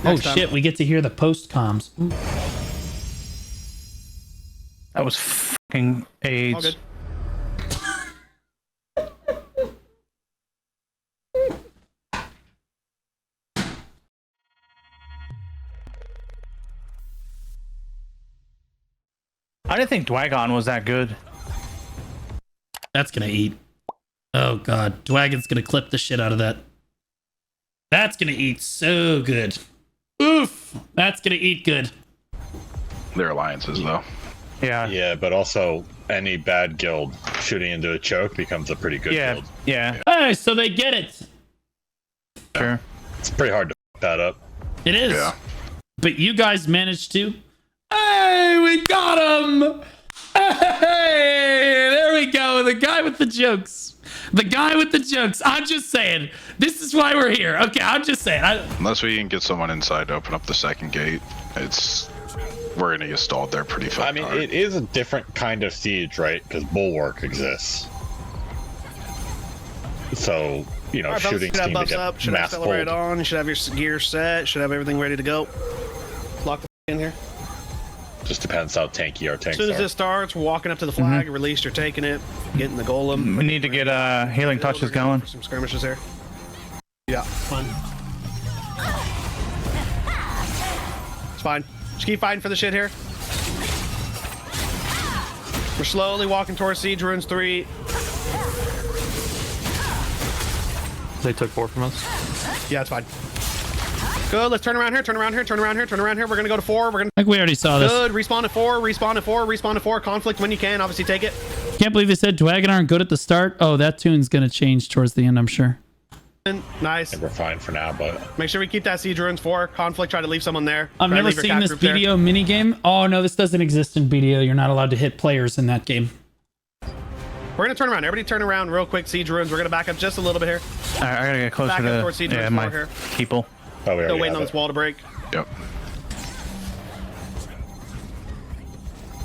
Oh shit, we get to hear the post comms. That was fucking AIDS. All good. I didn't think Dwagon was that good. That's gonna eat. Oh god, Dwagon's gonna clip the shit out of that. That's gonna eat so good. Oof, that's gonna eat good. They're alliances, though. Yeah. Yeah, but also any bad guild shooting into a choke becomes a pretty good Yeah. guild. Yeah. Hey, so they get it. Sure. It's pretty hard to fuck that up. It is. Yeah. But you guys managed to. Hey, we got him! Hey, there we go. The guy with the jokes. The guy with the jokes. I'm just saying. This is why we're here. Okay, I'm just saying. Unless we can get someone inside to open up the second gate, we're gonna get stalled there pretty fast. I mean, it is a different kind of siege, right? Because Bulwark exists. So, you know, All right, fellas, shooting should have team to buffs get up. Should have mass accelerated pulled. on. You should have your gear set. Should have everything ready to go. Lock the in here. Just depends how tanky our As tanks soon as are. this starts, we're walking up to the flag. Released, you're taking it. Getting the golem. We need to get healing touches We're gonna going. for some skirmishes here. Yeah, fun. It's fine. Just keep fighting for the shit here. We're slowly walking towards Siege Ruins 3. They took 4 from us. Yeah, it's fine. Good, let's turn around here, turn around here, turn around here, turn around here. We're gonna go to 4. We're gonna. I think we already saw this. Good, respawn at 4, respawn at 4, respawn at 4. Conflict when you can, obviously take it. Can't believe they said Dwagon aren't good at the start. Oh, that tune's gonna change towards the end, I'm sure. Nice. We're fine for now, but Make sure we keep that Siege Ruins 4. Conflict, try to leave someone there. I've Try to never leave your seen cap this group there. BDO minigame. Oh no, this doesn't exist in BDO. You're not allowed to hit players in that game. We're gonna turn around. Everybody turn around real quick. Siege Ruins. We're gonna back up just a little bit here. Alright, I gotta get closer Back up towards to Siege Ruins my 4 here. people. oh, we Still already waiting have on it. this wall to break. Yep.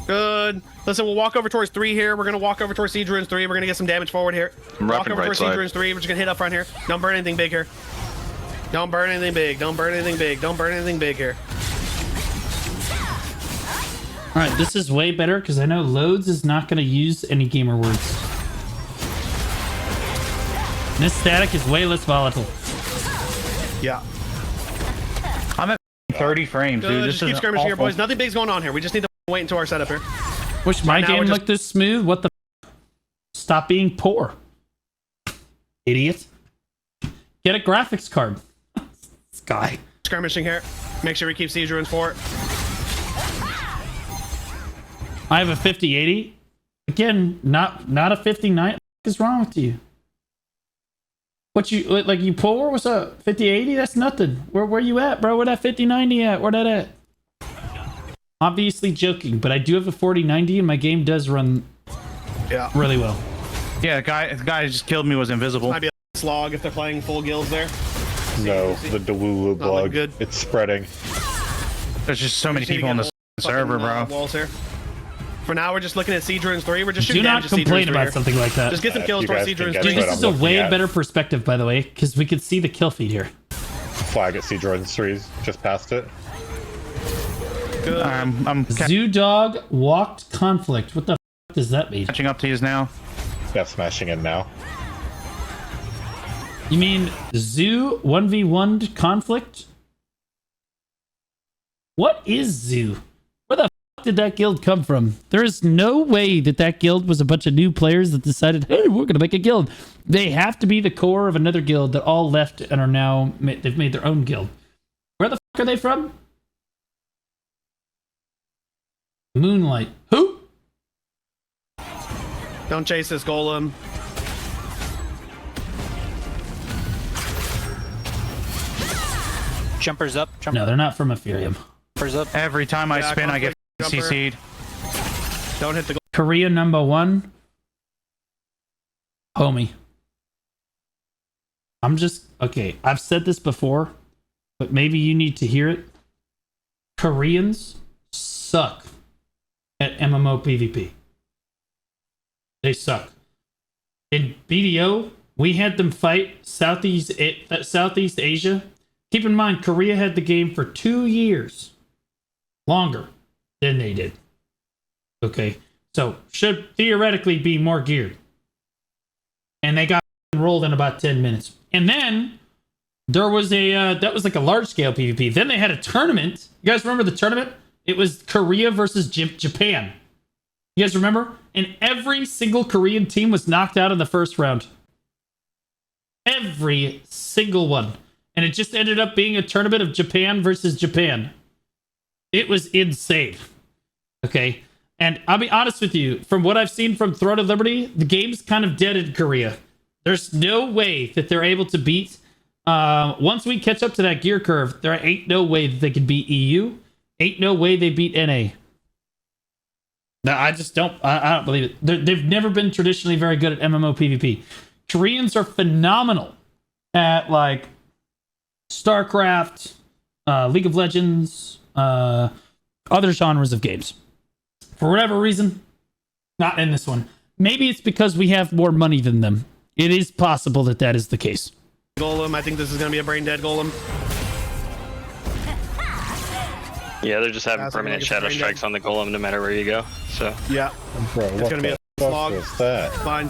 Good. Listen, we'll walk over towards 3 here. We're gonna walk over towards Siege Ruins 3. We're gonna get some damage forward here. I'm Walk wrapping over right towards side. Siege Ruins 3. We're just gonna hit up front here. Don't burn anything big here. Don't burn anything big. Don't burn anything big. Don't burn anything big here. All right, this is way better because I know Loads is not going to use any gamer words. And this static is way less volatile. Yeah. I'm at 30 frames, Good. dude. This Just keep is skirmishing here, awful. boys. Nothing big's going on here. We just need to wait until our setup here. Wish my now game we're just- looked this smooth. What the Stop being poor. Idiot. Get a graphics card. This guy. Skirmishing here. Make sure we keep Siege Ruins 4. I have a 5080. Again, not a 59. What is wrong with you? What you like? You poor? What's up? 5080? That's nothing. Where you at, bro? Where that 5090 at? Where that at? Obviously joking, but I do have a 4090 and my game does run really well. Yeah, the guy who just killed me was invisible. Might be a slog if they're playing full guilds there. No, the Delulu looking bug. good. It's spreading. There's just so many Just need to people on get the fucking, server, bro. Walls here. For now, we're just looking at Siege Ruins 3. We're just Do shooting not damage to Siege complain Ruins 3 about here. something like that. Just get some If kills you towards guys Siege can Ruins get 3. Dude, to this it, is a I'm looking way at- better perspective, by the way, because we could see the kill feed here. Flag at Sea Jordan 3 just past it. Good. I'm Zoo Dog walked conflict. What the f does that mean? catching up to you now. Death smashing in now. You mean Zoo 1v1 conflict? What is Zoo? Where the f did that guild come from? There is no way that that guild was a bunch of new players that decided, hey, we're gonna make a guild. They have to be the core of another guild that all left and are now they've made their own guild. Where the f are they from? Moonlight. Who? Don't chase this golem. Jumpers up. No, they're not from Ethereum. Jumpers up. Every time I Yeah, spin, I get conflict jumper. CC'd. Don't hit the Korea #1. Homie. I'm just okay. I've said this before, but maybe you need to hear it. Koreans suck at MMO PvP. They suck. In BDO, we had them fight Southeast Asia Keep in mind, Korea had the game for 2 years longer than they did. Okay, so should theoretically be more geared. And they got enrolled in about 10 minutes. And then there was that was like a large scale PvP. Then they had a tournament. You guys remember the tournament? It was Korea versus Japan. You guys remember? And every single Korean team was knocked out in the first round. Every single one. And it just ended up being a tournament of Japan versus Japan. It was insane. Okay. And I'll be honest with you, from what I've seen from Throne of Liberty, the game's kind of dead in Korea. There's no way that they're able to beat. Once we catch up to that gear curve, there ain't no way that they can beat EU. Ain't no way they beat NA. No, I just don't. I don't believe it. They've never been traditionally very good at MMO PvP. Koreans are phenomenal at like StarCraft, League of Legends, other genres of games. For whatever reason, not in this one. Maybe it's because we have more money than them. It is possible that that is the case. Golem, I think this is going to be a brain dead golem. Yeah, they're just having That's permanent like shadow it's strikes on the golem no matter where you go. So Yeah, Bro, it's what going to be the a fuck slog. was that? Fine.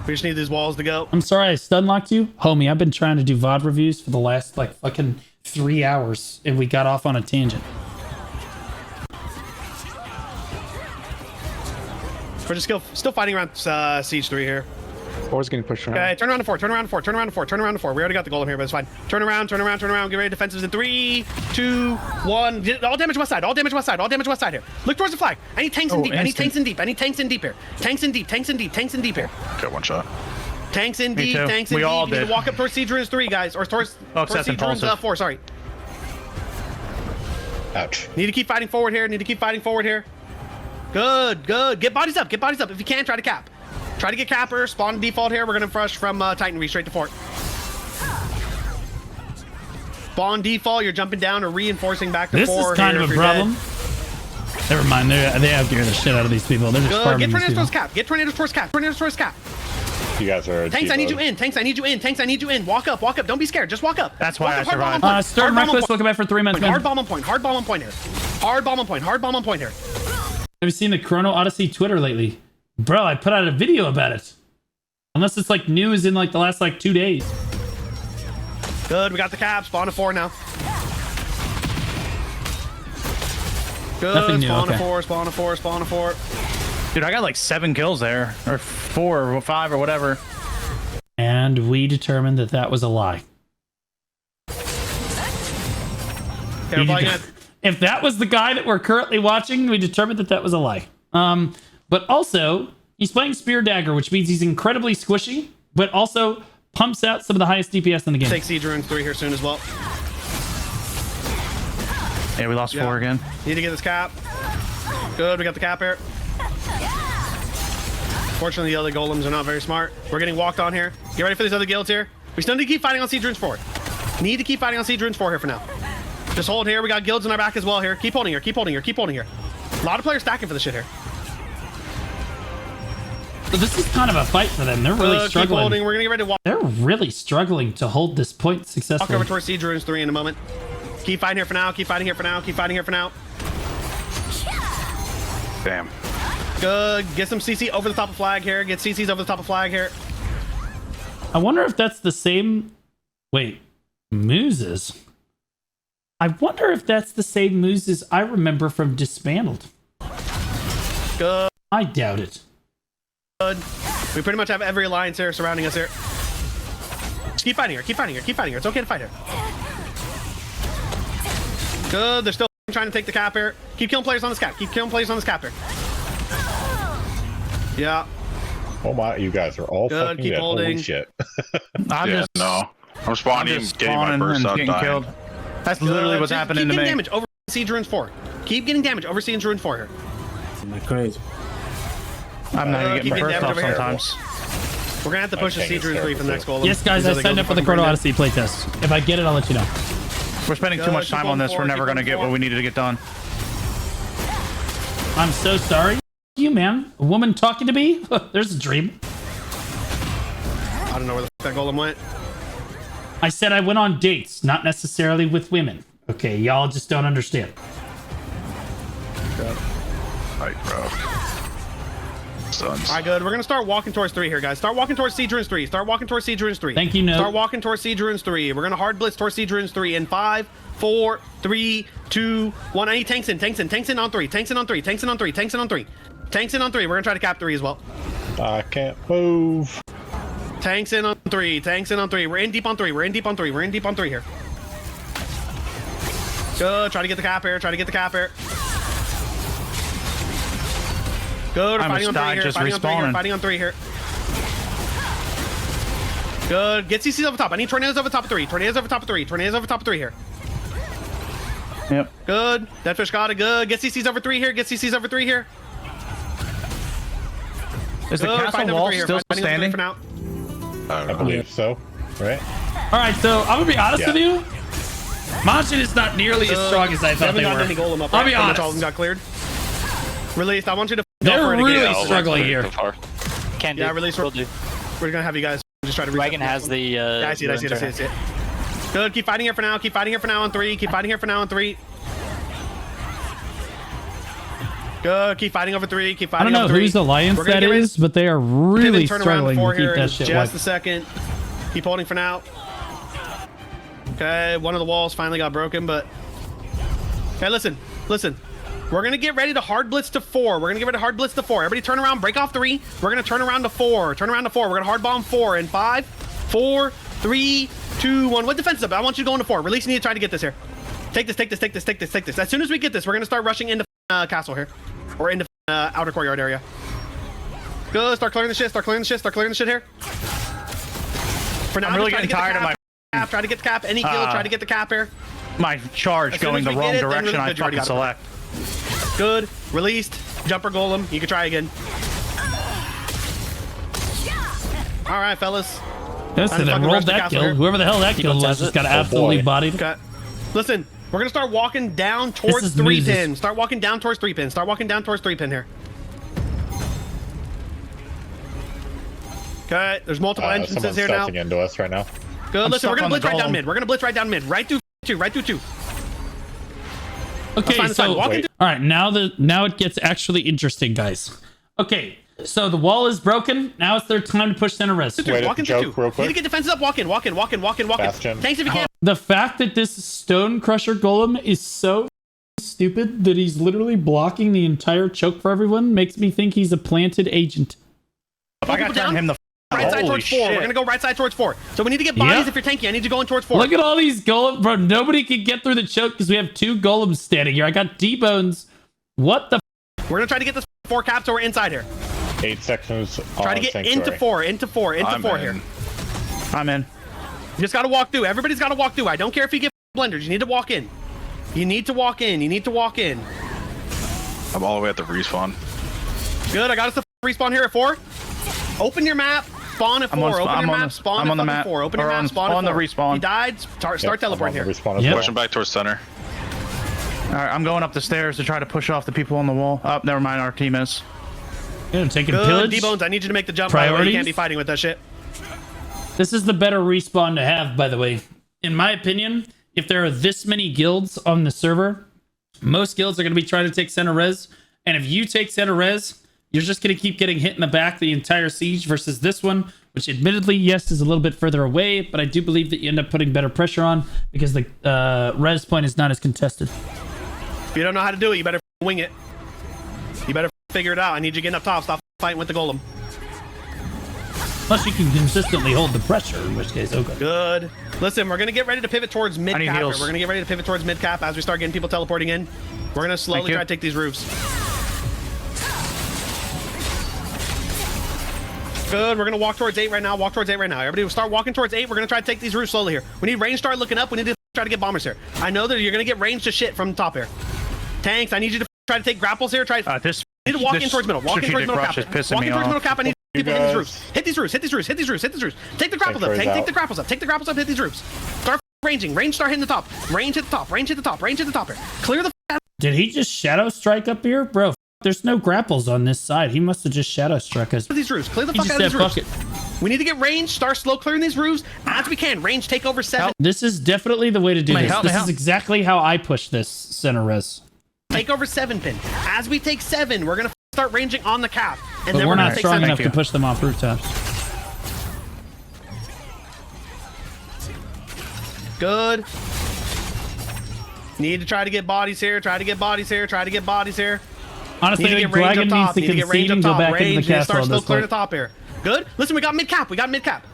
We just need these walls to go. I'm sorry I stun locked you. Homie, I've been trying to do VOD reviews for the last like fucking 3 hours and we got off on a tangent. We're just still fighting around Siege 3 here. Four's getting pushed around. Okay, turn around to 4, turn around to 4, turn around to 4, turn around to 4. We already got the golem here, but it's fine. Turn around, turn around, turn around. Get ready, defensives in 3, 2, 1. All damage west side, all damage west side, all damage west side here. Look towards the flag. I need tanks in deep, I need tanks in deep, I need tanks in deep here. Tanks in deep, tanks in deep, tanks in deep here. Got one shot. Tanks in Me deep, too. tanks in We deep. all You need did. to walk up towards Siege Ruins 3, guys. Or towards Access Siege Ruins impulsive. 4, sorry. Ouch. Need to keep fighting forward here, need to keep fighting forward here. Good, good. Get bodies up, get bodies up. If you can, try to cap. Try to get capper, spawn default here. We're gonna rush from Titan Reach straight to fort. Spawn default, you're jumping down or reinforcing back to This 4 is kind here of a if you're problem. Never mind, they outgear the shit out of these people. They're just dead. Good, farming get these tornadoes people. towards cap. Get tornadoes towards cap. Tornadoes towards cap. You guys are. Tanks, I need you in. Tanks, I need you in. Tanks, I need you in. Walk up, walk up. Don't be scared. Just walk up. That's why Walk up, I hard bomb on survived. point. Stern Hard bomb on Reckless, point. looking back for 3 months. Hard bomb on point. Hard bomb on point here. Hard bomb on point. Hard bomb on point here. Have you seen the Chrono Odyssey Twitter lately? Bro, I put out a video about it. Unless it's like news in like the last like 2 days. Good, we got the cap. Spawn of 4 now. Good, Nothing new, spawn okay. of 4, spawn of 4, spawn of 4. Dude, I got like 7 kills there, or 4 or 5 or whatever. And we determined that that was a lie. Okay, we're probably gonna... If that was the guy that we're currently watching, we determined that that was a lie. But also, he's playing Spear Dagger, which means he's incredibly squishy, but also pumps out some of the highest DPS in the game. Take Siege Ruins 3 here soon as well. Yeah, we lost Yeah. 4 again. Need to get this cap. Good, we got the cap here. Fortunately, the other golems are not very smart. We're getting walked on here. Get ready for these other guilds here. We still need to keep fighting on Siege Ruins 4. Need to keep fighting on Siege Ruins 4 here for now. Just hold here. We got guilds in our back as well here. Keep holding here. Keep holding here. Keep holding here. A lot of players stacking for this shit here. So this is kind of a fight for them. They're really Keep struggling. holding. We're gonna get ready to walk They're really struggling to hold this point successfully. over towards Siege Ruins 3 in a moment. Keep fighting here for now. Keep fighting here for now. Keep fighting here for now. Damn. Good. Get some CC over the top of flag here. Get CCs over the top of flag here. I wonder if that's the same... Wait. Muses? I wonder if that's the same Muses I remember from Dismantled. Good. I doubt it. We pretty much have every alliance here surrounding us here. Just keep fighting here. Keep fighting here. Keep fighting here. It's okay to fight here. Good. They're still trying to take the cap here. Keep killing players on this cap. Keep killing players on this cap here. Yeah. Oh my! You guys are all Good, fucking keep dead. Holy holding. shit! I'm Yeah, just, no. I'm I'm spawning, just getting my spawning burst and out, getting dying. killed. That's literally what's Just happening keep to getting me. damage over Siege Ruins 4. Keep getting damage over Siege Ruins 4 here. Crazy. I'm not even keep getting getting burst off damage over here. sometimes. We're gonna have to push the Okay, Siege Ruins 3 for the next goal. Yes, guys, I signed up for the Chrono Odyssey playtest. If I get it, I'll let you know. We're spending too much keep time going on this. We're forward, never keep going to going get what forward. we needed to get done. I'm so sorry. You, man. A woman talking to me? There's a dream. I don't know where the fuck that golem went. I said I went on dates, not necessarily with women. Okay, y'all just don't understand. Right, bro. Sons. All right, good. We're gonna start walking towards 3 here, guys. Start walking towards Siege Ruins 3. Start walking towards Siege Ruins 3. Thank you, no. Start walking towards Siege Ruins 3. We're gonna hard blitz towards Siege Ruins 3 in 5, 4, 3, 2, 1. I need tanks in on 3. Tanks in on 3. Tanks in on 3. Tanks in on 3. Tanks in on 3. We're gonna try to cap 3 as well. I can't move. Tanks in on 3. Tanks in on 3. We're in deep on 3. We're in deep on 3. We're in deep on 3 here. Good. Try to get the cap here. Try to get the cap here. Good. We're fighting on 3 here. Just Fighting on 3 here. respawning. Fighting on 3 here. Good. Get CCs over top. I need tornadoes over top of 3. Tornadoes over top of 3. Tornadoes over top of 3 here. Yep. Good. Deadfish got it. Good. Get CCs over 3 here. Get CCs over 3 here. Is the Good. castle Fighting over wall 3 here. still Fighting over 3 standing? for now. I believe so. Right? All right, so I'm gonna be honest Yeah. with you. Majin is not nearly as strong as I thought they haven't gotten any were. golem up. I'll right? be Pretty much all honest. of them got cleared. Released. I want you to They're go for it again. really I'll struggling work here. so far. Can do. Yeah, release. Will do. We're gonna have you guys just try to. Dragon has the. Yeah, I see it. I see it. I see it. I see it. Good. Keep fighting here for now. Keep fighting here for now on 3. Keep fighting here for now on 3. Good. Keep fighting over 3. Keep I fighting don't know over 3. whose alliance We're gonna that get ready is, but they are to really turn around struggling 4 to keep here that in shit just wiped. a second. Keep holding for now. Okay, one of the walls finally got broken, but okay, listen. We're gonna get ready to hard blitz to 4. We're gonna get ready to hard blitz to 4. Everybody turn around, break off 3. We're gonna turn around to 4. Turn around to 4. We're gonna hard bomb 4 in 5, 4, 3, 2, 1. What defense up? I want you to go into 4. Release, you need to try to get this here. Take this. As soon as we get this, we're gonna start rushing into castle here, or into outer courtyard area. Good. Start clearing the shit. Start clearing the shit here. For now, I'm really just try to getting get the tired of cap. Try to get the cap. Any kill, try to get the cap here. My charge As soon going as the we wrong get it, then direction. really I good, you already fucking got it. select. Good. Released. Jumper golem. You can try again. All right, fellas. Yes, Time to they fucking rush rolled the that castle kill. here. Whoever the hell that kill was just got absolutely boy. bodied. Okay. Listen, we're gonna start walking down towards is 3 Moses. pin. Start walking down towards 3 pin. Start walking down towards 3 pin here. Okay. There's multiple entrances Someone's here now. stealthing into us right now. Good. Listen, we're stuck gonna on the blitz right down golem. mid. We're gonna blitz right down mid. Right through 2. Right through 2. Okay, find the side. so Walk all into- right, now it gets actually interesting, guys. Okay, so the wall is broken. Now it's their time to push center res. Wait, Walk into joke 2. real You quick. need to get defenses up. Walk in. Bastion. Tanks if you can. The fact that this Stone Crusher Golem is so stupid that he's literally blocking the entire choke for everyone makes me think he's a planted agent. If I got to Down. turn him the Right side holy towards 4. shit. We're gonna go right side towards 4. So we need to get bodies Yep. if you're tanky. I need you going towards 4. Look at all these golems, bro. Nobody can get through the choke because we have 2 golems standing here. I got D-bones. What the? We're gonna try to get this 4 caps so we're inside here. 8 seconds. Try to get into 4 I'm here. in. I'm in. You just gotta walk through. Everybody's gotta walk through. I don't care if you get blenders. You need to walk in. You need to walk in. I'm all the way at the respawn. Good. I got us the respawn here at 4. Open your map. Spawn at 4. Open your map. Spawn I'm at on the fucking map. 4. Open your Or map. on- Spawn on at the 4. respawn. He died. Start teleporting here. Respawn as Yep. well. Pushing back towards center. All right, I'm going up the stairs to try to push off the people on the wall. Oh, never mind. Our team is. Yeah, taking Good. pillage. D-Bones, I need you to make the jump. By the way. You Priorities? can't be fighting with that shit. This is the better respawn to have, by the way. In my opinion, if there are this many guilds on the server, most guilds are going to be trying to take center res. And if you take center res, you're just going to keep getting hit in the back the entire siege versus this one, which admittedly, yes, is a little bit further away, but I do believe that you end up putting better pressure on because the res point is not as contested. If you don't know how to do it, you better wing it. You better figure it out. I need you getting up top. Stop fighting with the golem. Plus, you can consistently hold the pressure, in which case, okay. Good. Listen, we're gonna get ready to pivot towards mid need cap. heals. We're gonna get ready to pivot towards mid cap as we start getting people teleporting in. We're gonna slowly Thank you. try to take these roofs. Good. We're gonna walk towards 8 right now. Everybody start walking towards 8. We're gonna try to take these roofs slowly here. We need range start looking up. We need to try to get bombers here. I know that you're gonna get range to shit from the top here. Tanks, I need you to try to take grapples here. This. You need to walk in this towards middle. Walk in towards strategic middle rush cap. is pissing Walk me in towards middle off. cap. I need people to hit these roofs. Hit these roofs. Hit these roofs. Take the grapples up. Tank Take out. the grapples up. Take the grapples up. Hit these roofs. Start ranging. Range start hitting the top. Range hit the top. Range hit the top. Range hit the top here. Clear the Did he just shadow strike up here? Bro, there's no grapples on this side. He must have just shadow struck us. these roofs. Clear the He fuck just out of said, these roofs. fuck it. We need to get range. Start slow clearing these roofs as we can. Range, take over 7. This is definitely the way to do this. Help me, This is help. exactly how I push this center res. Take over 7 pin. As we take 7, we're gonna start ranging on the cap, and But then we're we're gonna not take strong 7. enough to you. push them off rooftops. Good. Need to try to get bodies here. Try to get bodies here. Try to get bodies here. Honestly, Need to the get range dragon up needs top. to Need to get range concede up and go top. back into Range. the Need to castle start at slow this clearing the point. top here. Good. Listen, we got mid cap. We got mid cap.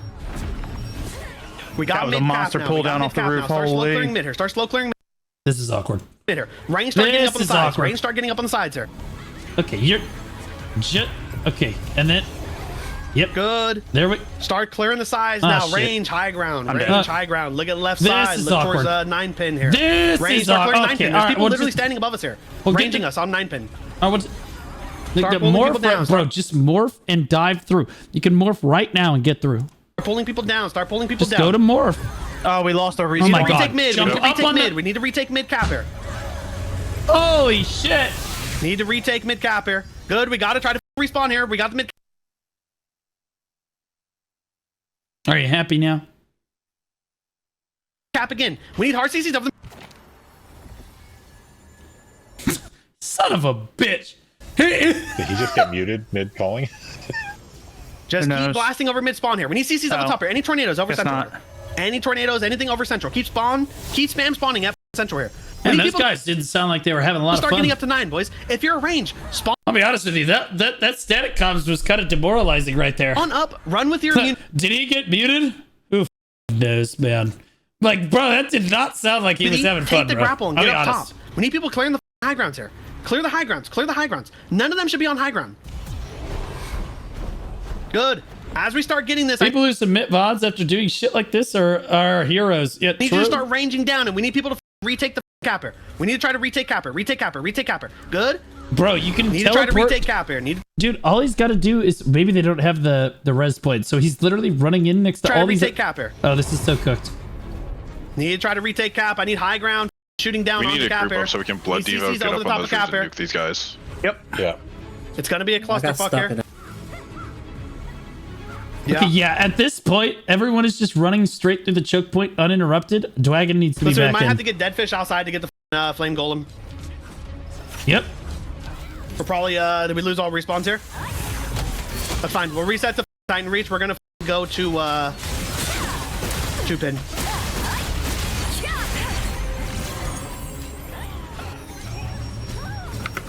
We got That was a mid cap monster now. pull We got down mid off the cap roof. now. Start slow Holy. clearing mid here. Start slow clearing This is awkward. mid here. Range, start getting This up on the is sides. awkward. Range, start getting up on the sides here. Okay, you're just okay, and then yep. Good. There we. Start clearing the sides Ah, now. shit. Range, high ground. I'm Range, dead. high ground. Look at left This side. is Look towards awkward. 9 pin here. This Range, is start clearing 9 okay. pin. All There's right, people we'll literally just, standing above us here. Well, get Ranging the- us on 9 pin. The Start pulling morph, people down, bro. start- Just morph and dive through. You can morph right now and get through. Start pulling people down. Start pulling people Just down. go to morph. Oh, we lost our respawn. Oh my Retake God. mid. We Jump need to up retake on the- mid. We need to retake mid cap here. Holy shit! Need to retake mid cap here. Good. We got to try to respawn here. We got the mid Are you happy now? cap again. We need hard CCs over the. Son of a bitch! Did he just get muted mid calling? Just Who keep knows? blasting over mid spawn here. We need CCs over Oh. top here. Any tornadoes over Guess central. not. Here. Any tornadoes, anything over central. Keep spam spawning at central here. We Man, need those people guys didn't sound like they were having a lot to of start fun. getting up to 9, boys. If you're a range, spawn I'll be honest with you. That static comms was kind of demoralizing right there. on up. Run with your immune. Did he get muted? Who knows, man? Like, bro, that did not sound like he was having Take fun, the bro. grapple and I'll get be up honest. top. We need people clearing the high grounds here. Clear the high grounds. Clear the high grounds. None of them should be on high ground. Good. As we start getting this, People who submit VODs after doing shit like this are heroes. Yeah, I need true. you to start ranging down, and we need people to retake the capper. We need to try to retake capper. Retake capper. Retake capper. Good. Bro, you can Need to try to teleport. retake capper. Need to Dude, all he's got to do is maybe they don't have the res points, so he's literally running in next to try to all these. retake capper. Oh, this is so cooked. Need to try to retake cap. I need high ground. Shooting down We on need the to cap group here. up so we can blood Need devo, CCs get over up the on top those of roofs cap here. and nuke these guys. Yep. Yeah. It's gonna be a I got clusterfuck stuck here. in it. Yeah. Okay, yeah, at this point, everyone is just running straight through the choke point uninterrupted. Dwagon needs to be Listen, we back might in. have to get Deadfish outside to get the flame golem. Yep. We're probably did we lose all respawns here? That's fine. We'll reset the Titan Reach. We're gonna go to 2 pin.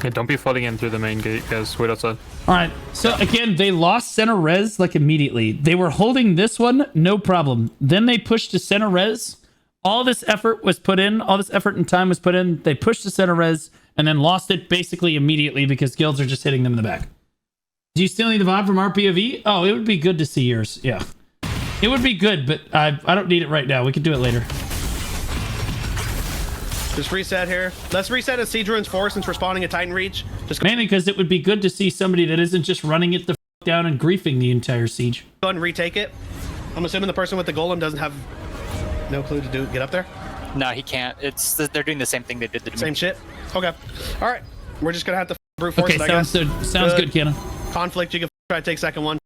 Yeah, don't be flooding in through the main gate, guys. Wait outside. All right. So again, they lost center res like immediately. They were holding this one, no problem. Then they pushed to center res. All this effort was put in. All this effort and time was put in. They pushed to center res and then lost it basically immediately because guilds are just hitting them in the back. Do you still need the VOD from RPOV? Oh, it would be good to see yours. Yeah. It would be good, but I don't need it right now. We can do it later. Just reset here. Let's reset a Siege Ruins 4 since we're spawning a Titan Reach. Just go Mainly because it would be good to see somebody that isn't just running it the f down and griefing the entire siege. ahead and retake it. I'm assuming the person with the golem doesn't have no clue to get up there. No, he can't. They're doing the same thing they did to me. Same shit. Okay. All right. We're just gonna have to brute force Okay, it, I guess. sounds good, Cannon. Conflict. You can try to take second one.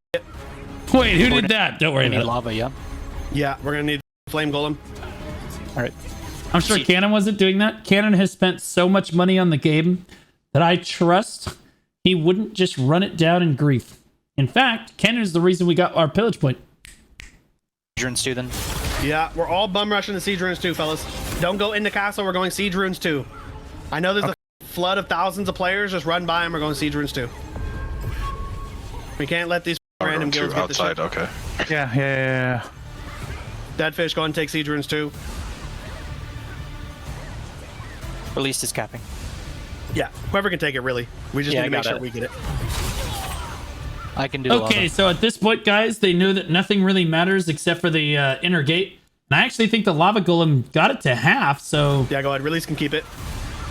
Wait, who did that? Don't worry We need about it. lava, yeah. Yeah, we're gonna need flame golem. All right. I'm sure Cannon wasn't doing that. Cannon has spent so much money on the game that I trust he wouldn't just run it down in grief. In fact, Cannon is the reason we got our pillage point. Siege too, then. Yeah, we're all bum rushing the Siege Ruins 2, fellas. Don't go into castle. We're going Siege Ruins 2. I know there's a flood of thousands of players. Just run by them. We're going Siege Ruins 2. We can't let these We're random going guilds two get the shit. outside, okay. Yeah. Deadfish, go ahead and take Siege Ruins 2. Released is capping. Yeah, whoever can take it, really. We just Yeah, need to I make got sure it. we get it. I can do the Okay, lava. so at this point, guys, they know that nothing really matters except for the inner gate. And I actually think the lava golem got it to half, so... Yeah, go ahead. Release can keep it.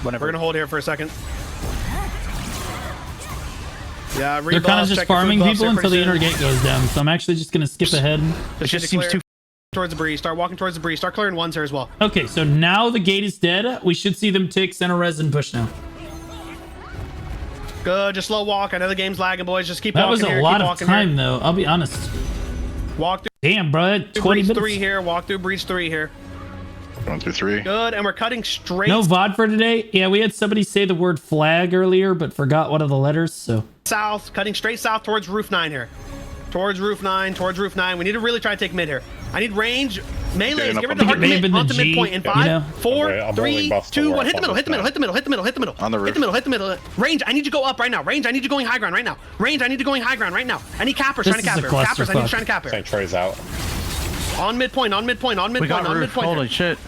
Whenever. We're gonna hold here for a second. Yeah, They're kind of just farming people until the inner gate. gate goes down. So I'm actually just going to skip ahead. It just seems too towards the breeze. Start walking towards the breeze. Start clearing ones here as well. Okay, so now the gate is dead. We should see them take center res and push now. Good, just slow walk. I know the game's lagging, boys. Just keep That walking was a here. lot keep of walking time, here. though. I'll be honest. Walk through Damn, bro. 20 breach minutes. 3 here. Walk through breach 3 here. 1 through 3. Good, and we're cutting straight No VOD for today? Yeah, we had somebody say the word flag earlier, but forgot one of the letters, so. south, cutting straight south towards roof 9 here. Towards roof 9, towards roof 9. We need to really try to take mid here. I need range. Melees, get rid of the hard Maybe commit the onto G, midpoint in you 5, know? 4, I'm 3, rolling buffs to 2, work 1. Hit the middle, on hit the middle, this hit the middle, hit the middle, hit the middle. On the roof. Hit the middle, hit the middle. Range, I need you to go up right now. Range, I need you going high ground right now. Range, I need to going high ground right now. Any cappers This trying to is a cap here. Cappers, I need clusterfuck. to try to cap here. St. Trey's out. On midpoint, on midpoint, on We midpoint, got on roof. midpoint. Holy Here. shit.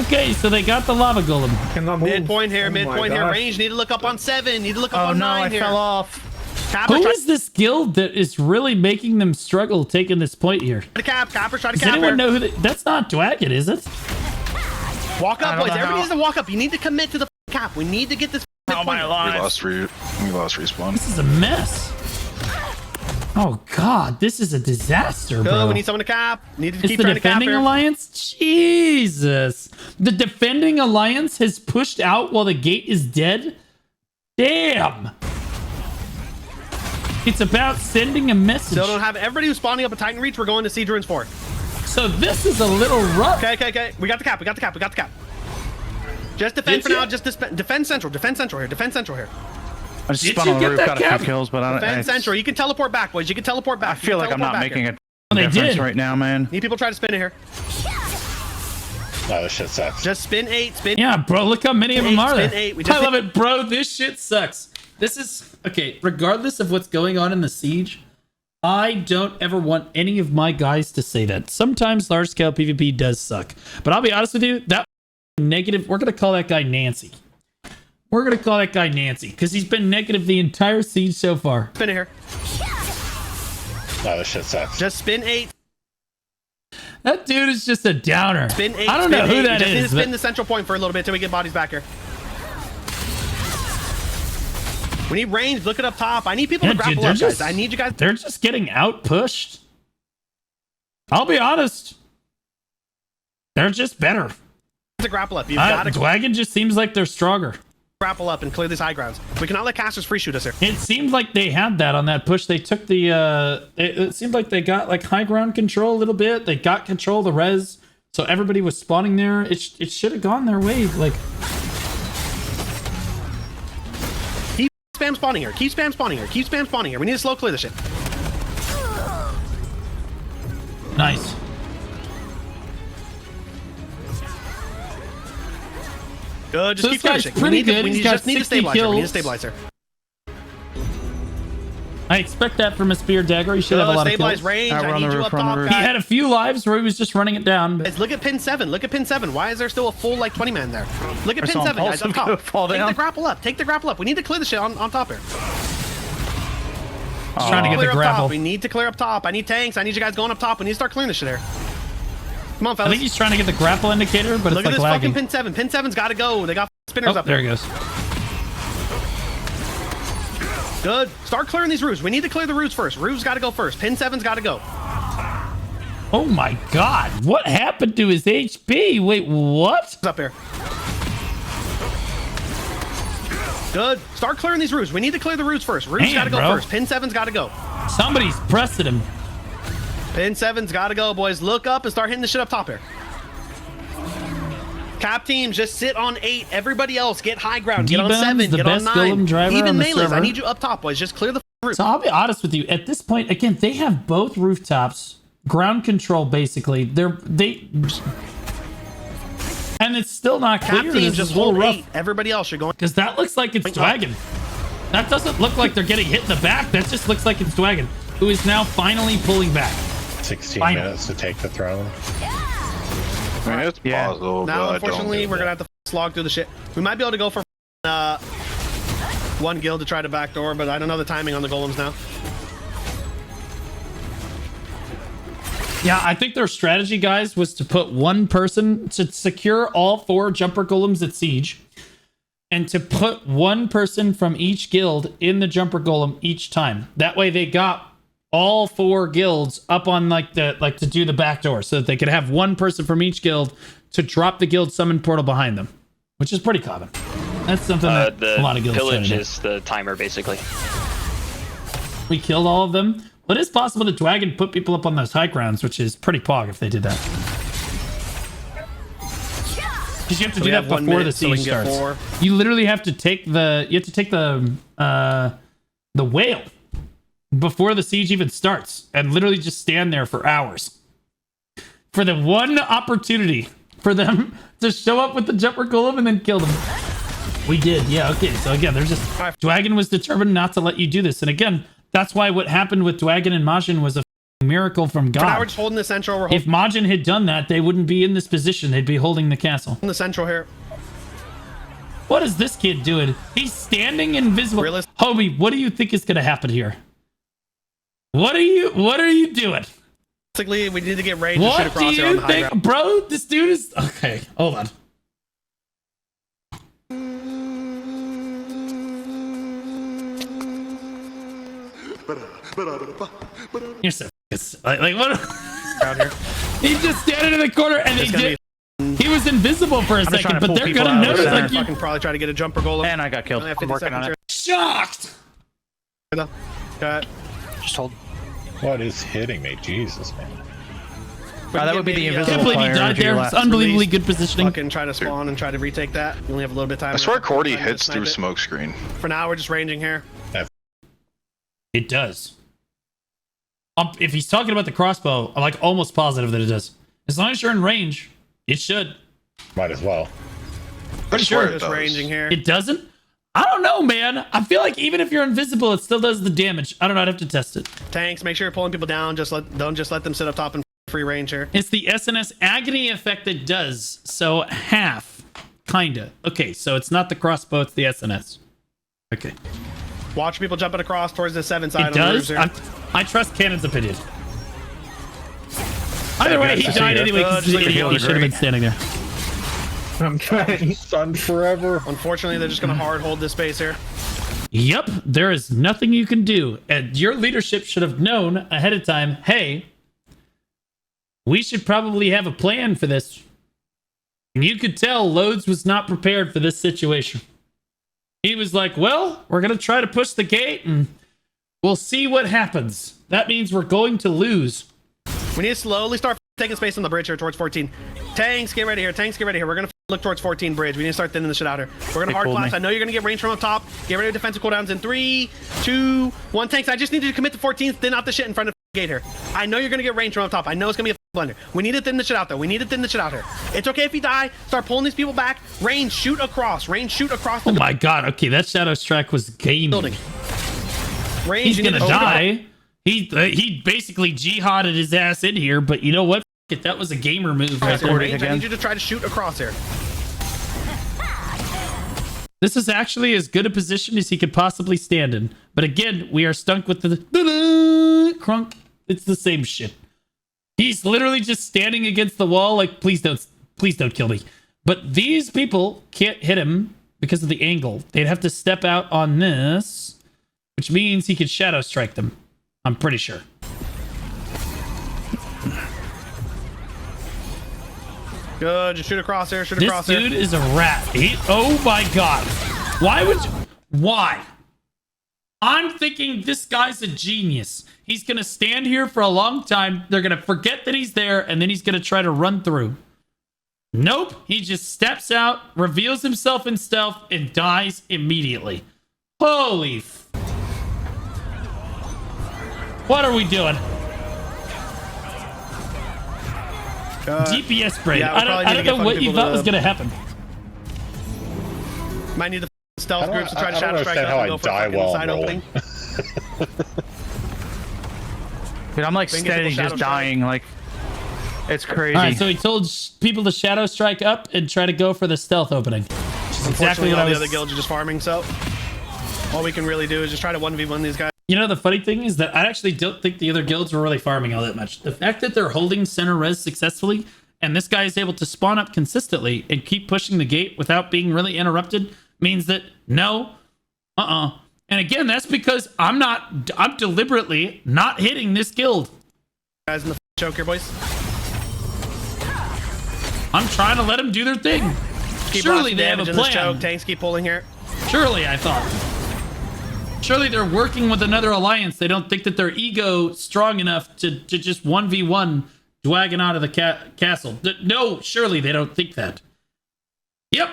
Okay, so they got the lava golem. Cannot move. Midpoint here, Oh my midpoint here. gosh. Range, need to look up on 7. Need to look up Oh on no, 9 I here. fell off. Cappers, Who try is this guild that is really making them struggle taking this point here? to cap. Cappers, try to Does cap anyone here. know who that's not Dwagon, is it? Walk I up, don't boys. know Everybody how- needs to walk up. You need to commit to the cap. We need to get this How am I midpoint. alive? We lost respawn. This is a mess. Oh god, this is a disaster, Good, bro. we need someone to cap. Need to It's keep the trying to cap defending here. alliance? Jesus. The defending alliance has pushed out while the gate is dead? Damn. It's about sending a message. Still don't have everybody who's spawning up a Titan Reach. We're going to Siege Ruins 4. So this is a little rough. Okay. We got the cap. We got the cap. We got the cap. Just defend Did for you? now. Just defend central. Defend central here. Defend central here. I just Did spun you on the get roof, that got a cap? few kills, but I don't. Defend central. You can teleport back, boys. You can teleport back. I feel like I'm not making a They difference did. right now, man. Need people try to spin it here. No, this shit sucks. Just spin 8. Spin. Yeah, bro, look how many of them are Spin there. 8. We just I love it, bro. This shit sucks. This is okay. Regardless of what's going on in the siege, I don't ever want any of my guys to say that. Sometimes large scale PvP does suck, but I'll be honest with you. That negative. We're gonna call that guy Nancy. We're gonna call that guy Nancy because he's been negative the entire siege so far. Spin it here. No, this shit sucks. Just spin 8. That dude is just a downer. Spin 8. I don't spin know who 8. that We just need to is. spin but- the central point for a little bit till we get bodies back here. We need range. Look it up top. I need people to Yeah, dude, grapple they're up, guys. just- I need you guys. They're just getting out pushed. I'll be honest. They're just better. To grapple up. You've got to Dwagon just seems like they're stronger. grapple up and clear these high grounds. We cannot let casters free shoot us here. It seemed like they had that on that push. They took the it seemed like they got like high ground control a little bit. They got control of the res, so everybody was spawning there. It should have gone their way. Like, Keep spam spawning here. Keep spam spawning here. Keep spam spawning here. We need to slow clear this shit. nice. Good. Just So keep this clearing guy's shit. pretty good. We He's need, got just need to 60 stabilize here. We need to kills. stabilize here. I expect that from a spear dagger. He should have a lot of Stabilize kills. range. We're I on need the you roof, up we're on the top, roof. He guys. had a few lives where he was just running it down. But Guys, look at pin 7. Look at pin 7. Why is there still a full like 20 man there? Look at There's pin some 7, guys. Up impulsive top. gonna fall Take down. the grapple up. Take the grapple up. We need to clear the shit on top here. trying to get Clear the up grapple. top. We need to clear up top. I need tanks. I need you guys going up top. We need to start clearing this shit here. Come on, I fellas. think he's trying to get the grapple indicator, but Look it's at like this lagging. fucking pin 7. Pin 7's got to go. They got spinners Oh, up there there. he goes. Good. Start clearing these roofs. We need to clear the roofs first. Roofs got to go first. Pin 7's got to go. Oh my god, what happened to his HP? Wait, what? It's up here. Good. Start clearing these roofs. We need to clear the roofs first. Roofs Damn, got to go bro. first. Pin 7's got to go. Somebody's pressing him. Pin 7's got to go, boys. Look up and start hitting the shit up top here. Cap teams, just sit on 8. Everybody else, get high ground. Get on D-Bone's 7. the Get on best 9. golem driver Even on the melees, I server. need you up top, boys. Just clear the roof. So I'll be honest with you. At this point, again, they have both rooftops, ground control. Basically, and it's still not Cap clear. teams, This just is a little hold rough 8. Everybody else, you're going. because that looks like it's Dwagon. That doesn't look like they're getting hit in the back. That just looks like it's Dwagon, who is now finally pulling back. 16 Fine. minutes to take the throne. I mean, it's Yeah. possible, Now, but I unfortunately, don't we're going to have to slog through the shit. We might be able to go for one guild to try to backdoor, but I don't know the timing on the golems now. Yeah, I think their strategy, guys, was to put one person to secure all 4 jumper golems at siege, and to put one person from each guild in the jumper golem each time. That way, they got all 4 guilds up on to do the backdoor, so that they could have one person from each guild to drop the guild summon portal behind them, which is pretty common. That's something that The a lot of guilds try to pillage do. is the timer, basically. We killed all of them. Well, it is possible that Dwagon put people up on those high grounds, which is pretty pog if they did that. Because you have to do that before the siege starts. You literally have to take the whale before the siege even starts, and literally just stand there for hours for the one opportunity for them to show up with the jumper golem and then kill them. We did, yeah. Okay, so again, there's just Dwagon was determined not to let you do this, and again, that's why what happened with Dwagon and Majin was a miracle from God. Now we're just holding the central. If Majin had done that, they wouldn't be in this position. They'd be holding the castle. In the central here. What is this kid doing? He's standing invisible. Homie, what do you think is going to happen here? What are you doing? Basically, we need to get range and shoot What across do here on you the high think? ground. Bro, this dude is... Okay, hold on. You're so... Like what... Out here. He's just standing in the corner and It's they gonna did... He was invisible for a just trying second, to but pull they're people gonna out of notice the like center. you... Fucking probably try to get a jumper golem. And I got killed. Only have 50 I'm working on seconds it. Shocked! here. Cut. Just hold. What is hitting me? Jesus, man. That would be the Maybe, I invisible can't believe he player died to your there. left. It's unbelievably good positioning. Fucking try to spawn and try to retake that. You only have a little bit of time. I swear Cordy Time to hits snipe through it. smoke screen. For now, we're just ranging here. It does. If he's talking about the crossbow, I'm like almost positive that it does. As long as you're in range, it should. Might as well. Pretty swear sure it Just does. ranging here. it doesn't. I don't know, man. I feel like even if you're invisible, it still does the damage. I don't know. I'd have to test it. Tanks, make sure you're pulling people down. Don't just let them sit up top and free range here. It's the SNS agony effect that does. So half, kinda. Okay, so it's not the crossbow, it's the SNS. Okay. Watch people jumping across towards the 7 side. It on the does. roofs here. I trust Cannon's opinion. Either way, he to see died you. anyway because Just he's like an the idiot. He should have been standing there. I'm trying. Stunned forever. Unfortunately, they're just gonna hard hold this space here. Yep, there is nothing you can do. And your leadership should have known ahead of time, hey, we should probably have a plan for this. And you could tell Loads was not prepared for this situation. He was like, well, we're going to try to push the gate and we'll see what happens. That means we're going to lose. We need to slowly start taking space on the bridge here towards 14. Tanks, get ready here. Tanks, get ready here. We're gonna look towards 14 bridge. We need to start thinning the shit out here. We're gonna hard pulled class. me. I know you're gonna get range from up top. Get ready with defensive cooldowns in 3, 2, 1. Tanks, I just need you to commit to 14. Thin out the shit in front of the gate here. I know you're gonna get range from up top. I know it's gonna be a blender. We need to thin the shit out though. We need to thin the shit out here. It's okay if you die. Start pulling these people back. Range, shoot across. Range, shoot across the Oh my god, okay, that Shadow Strike was gaming. building. Range, He's you need gonna to open up. die. He basically jihaded his ass in here, but you know what? F- it, that was a gamer move right there. Range, I need you to try to shoot across here. This is actually as good a position as he could possibly stand in. But again, we are stuck with the crunk. It's the same shit. He's literally just standing against the wall like, please don't kill me. But these people can't hit him because of the angle. They'd have to step out on this, which means he could Shadow Strike them. I'm pretty sure. Good, just shoot across here, shoot This across dude here. is a rat. Oh my god. Why would you... Why? I'm thinking this guy's a genius. He's going to stand here for a long time. They're going to forget that he's there, and then he's going to try to run through. Nope. He just steps out, reveals himself in stealth, and dies immediately. Holy f... What are we doing? DPS brain. yeah, we I probably don't need to get know what fucking you people thought to- was going to happen. Might need the stealth groups to try to I don't shadow strike understand up how and I go for a die fucking while side I'm opening. Dude, I'm like Then get steady people just shadow dying. Like, it's crazy. All right, so he told people to Shadow Strike up and try to go for the stealth opening. Which is exactly what all I the was... other guilds are just farming, so all we can really do is just try to 1v1 these guys. You know, the funny thing is that I actually don't think the other guilds were really farming all that much. The fact that they're holding center res successfully, and this guy is able to spawn up consistently and keep pushing the gate without being really interrupted, means that no, And again, that's because I'm deliberately not hitting this guild. Guys in the choke here, boys. I'm trying to let them do their thing. Keep Surely lots of they have damage a in this plan. choke. Tanks keep pulling here. Surely, I thought. Surely they're working with another alliance. They don't think that their ego strong enough to just 1v1 Dwagon out of the castle. No, surely they don't think that. Yep,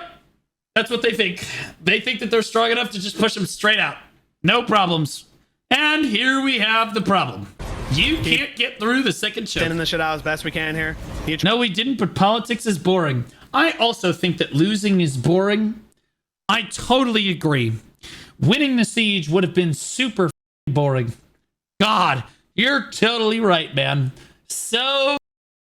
that's what they think. They think that they're strong enough to just push them straight out. No problems. And here we have the problem. You can't get through the second choke. Sending the shit out as best we can here. No, we didn't, but politics is boring. I also think that losing is boring. I totally agree. Winning the siege would have been super boring. God, you're totally right, man. So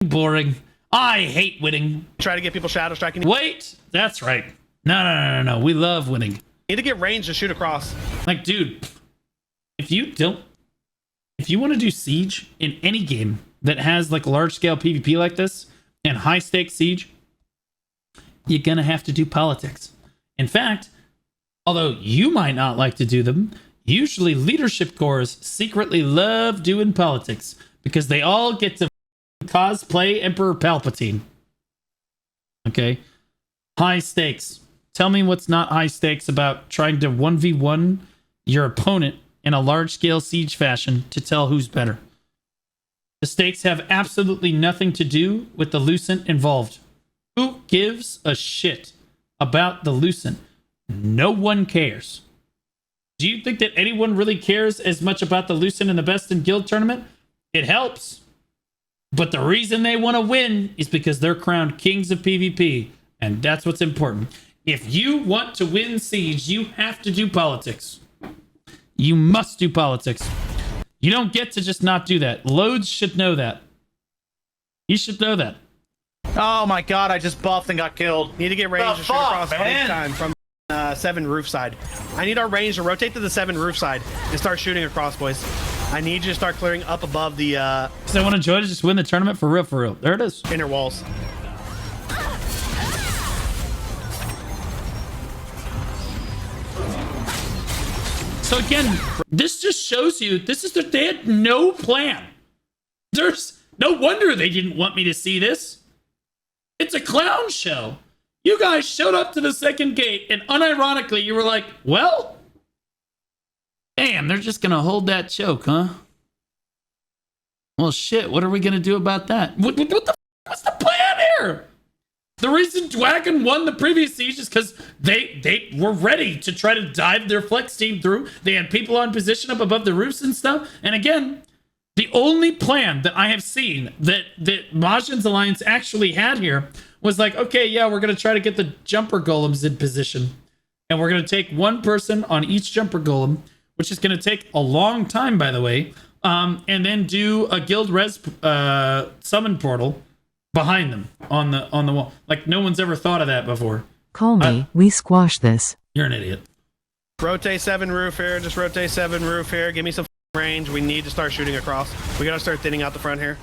boring. I hate winning. Try to get people shadow striking. Wait, that's right. No. We love winning. Need to get range to shoot across. Like, dude, if you want to do siege in any game that has like large scale PvP like this and high stakes siege, you're gonna have to do politics. In fact, although you might not like to do them, usually leadership corps secretly love doing politics because they all get to cosplay Emperor Palpatine. Okay? High stakes. Tell me what's not high stakes about trying to 1v1 your opponent in a large-scale siege fashion to tell who's better. The stakes have absolutely nothing to do with the Lucent involved. Who gives a shit about the Lucent? No one cares. Do you think that anyone really cares as much about the Lucent in the Best in Guild tournament? It helps. But the reason they want to win is because they're crowned kings of PvP. And that's what's important. If you want to win Siege, you have to do politics. You must do politics. You don't get to just not do that. Loads should know that. You should know that. Oh my god, I just buffed and got killed. Need to get range to shoot across big time from 7 roof side. I need our range to rotate to the 7 roof side and start shooting across, boys. I need you to start clearing up above the So I want to Joy to just win the tournament for real, for real. There it is. inner walls. So again, this just shows you they had no plan. There's no wonder they didn't want me to see this. It's a clown show. You guys showed up to the second gate, and unironically, you were like, well, damn, they're just gonna hold that choke, huh? Well, shit, what are we gonna do about that? What's the plan here? The reason Dwagon won the previous siege is because they were ready to try to dive their flex team through. They had people on position up above the roofs and stuff. And again, the only plan that I have seen that Majin's Alliance actually had here was like, okay, yeah, we're going to try to get the jumper golems in position. And we're going to take one person on each jumper golem, which is going to take a long time, by the way. And then do a guild res summon portal behind them on the wall. Like, no one's ever thought of that before. Call me, we squash this. You're an idiot. Rotate 7 roof here. Just rotate 7 roof here. Give me some range. We need to start shooting across. We gotta start thinning out the front here.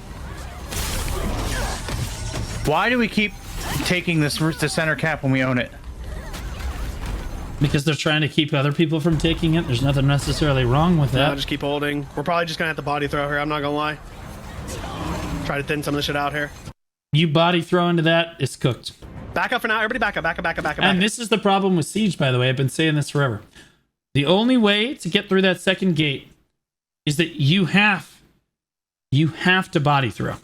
Why do we keep taking this the center cap when we own it? Because they're trying to keep other people from taking it. There's nothing necessarily wrong with that. No, just keep holding. We're probably just gonna have to body throw here. I'm not gonna lie. Try to thin some of this shit out here. You body throw into that, it's cooked. Back up for now. Everybody back up, back up, back up, back up. And this is the problem with Siege, by the way. I've been saying this forever. The only way to get through that second gate is that you have to body throw.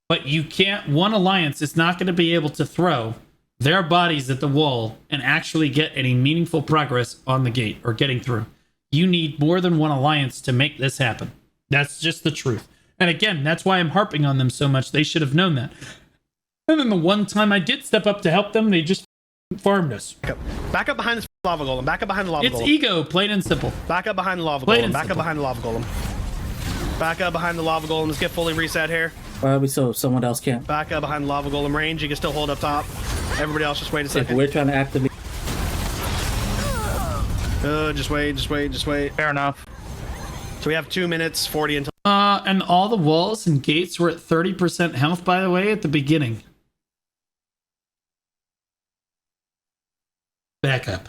But you can't, one alliance is not going to be able to throw their bodies at the wall and actually get any meaningful progress on the gate or getting through. You need more than one alliance to make this happen. That's just the truth. And again, that's why I'm harping on them so much. They should have known that. And then the one time I did step up to help them, they just farmed us. Back up behind this lava golem. Back up behind the lava golem. It's ego, plain and simple. Back up behind the lava Plain golem. and Back up simple. behind the lava golem. Back up behind the lava golem. Let's get fully reset here. So someone else can't. Back up behind the lava golem range. You can still hold up top. Everybody else, just wait a If second. we're trying to activate. Just wait. Fair enough. So we have 2 minutes 40 until. And all the walls and gates were at 30% health, by the way, at the beginning. Back up.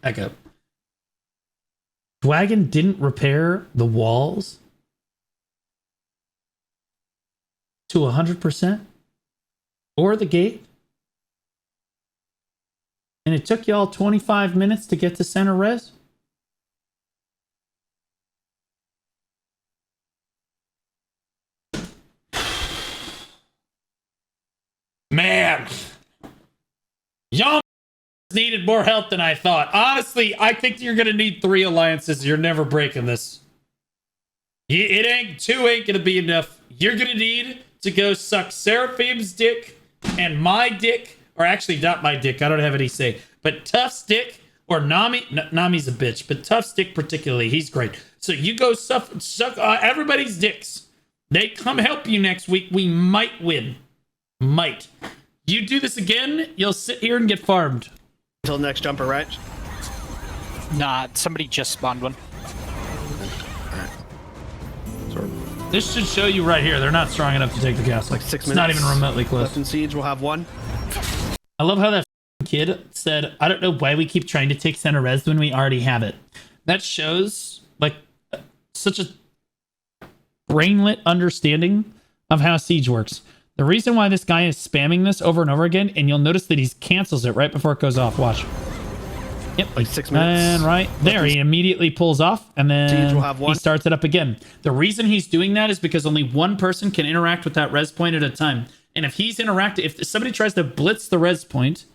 Back up. Dwagon didn't repair the walls to 100%? Or the gate? And it took y'all 25 minutes to get to center res? Man, y'all needed more help than I thought. Honestly, I think you're gonna need 3 alliances. You're never breaking this. It ain't 2 ain't gonna be enough. You're gonna need to go suck Seraphim's dick and my dick, or actually not my dick. I don't have any say, but Tuff's dick or Nami. Nami's a bitch, but Tuff's dick particularly, he's great. So you go suck everybody's dicks. They come help you next week. We might win. Might. You do this again, you'll sit here and get farmed. Until next jumper, right? Nah, somebody just spawned one. This should show you right here. They're not strong enough to take the castle. Like 6 minutes. It's not even remotely close. Left in siege, we'll have 1. I love how that kid said, I don't know why we keep trying to take center res when we already have it. That shows like such a brainlet understanding of how siege works. The reason why this guy is spamming this over and over again, and you'll notice that he cancels it right before it goes off. Watch. Yep. Like 6 minutes. And right there, he immediately pulls off, and then will have 1. he starts it up again. The reason he's doing that is because only one person can interact with that res point at a time. And if he's interacting, if somebody tries to blitz the res point,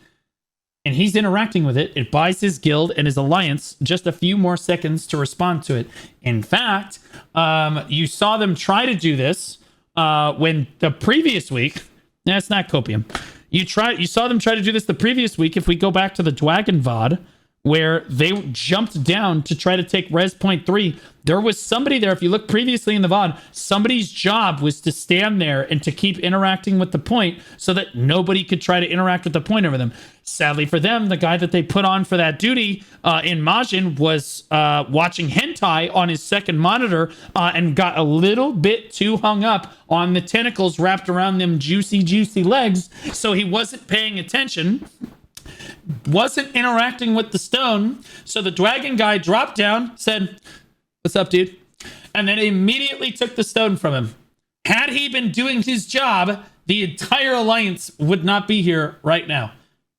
and he's interacting with it, it buys his guild and his alliance just a few more seconds to respond to it. In fact, you saw them try to do this when the previous week. That's not copium. You saw them try to do this the previous week. If we go back to the Dwagon VOD, where they jumped down to try to take res point 3, there was somebody there. If you look previously in the VOD, somebody's job was to stand there and to keep interacting with the point so that nobody could try to interact with the point over them. Sadly for them, the guy that they put on for that duty in Majin was watching hentai on his second monitor and got a little bit too hung up on the tentacles wrapped around them juicy legs. So he wasn't paying attention, wasn't interacting with the stone. So the dragon guy dropped down, said, "What's up, dude?" And then immediately took the stone from him. Had he been doing his job, the entire alliance would not be here right now.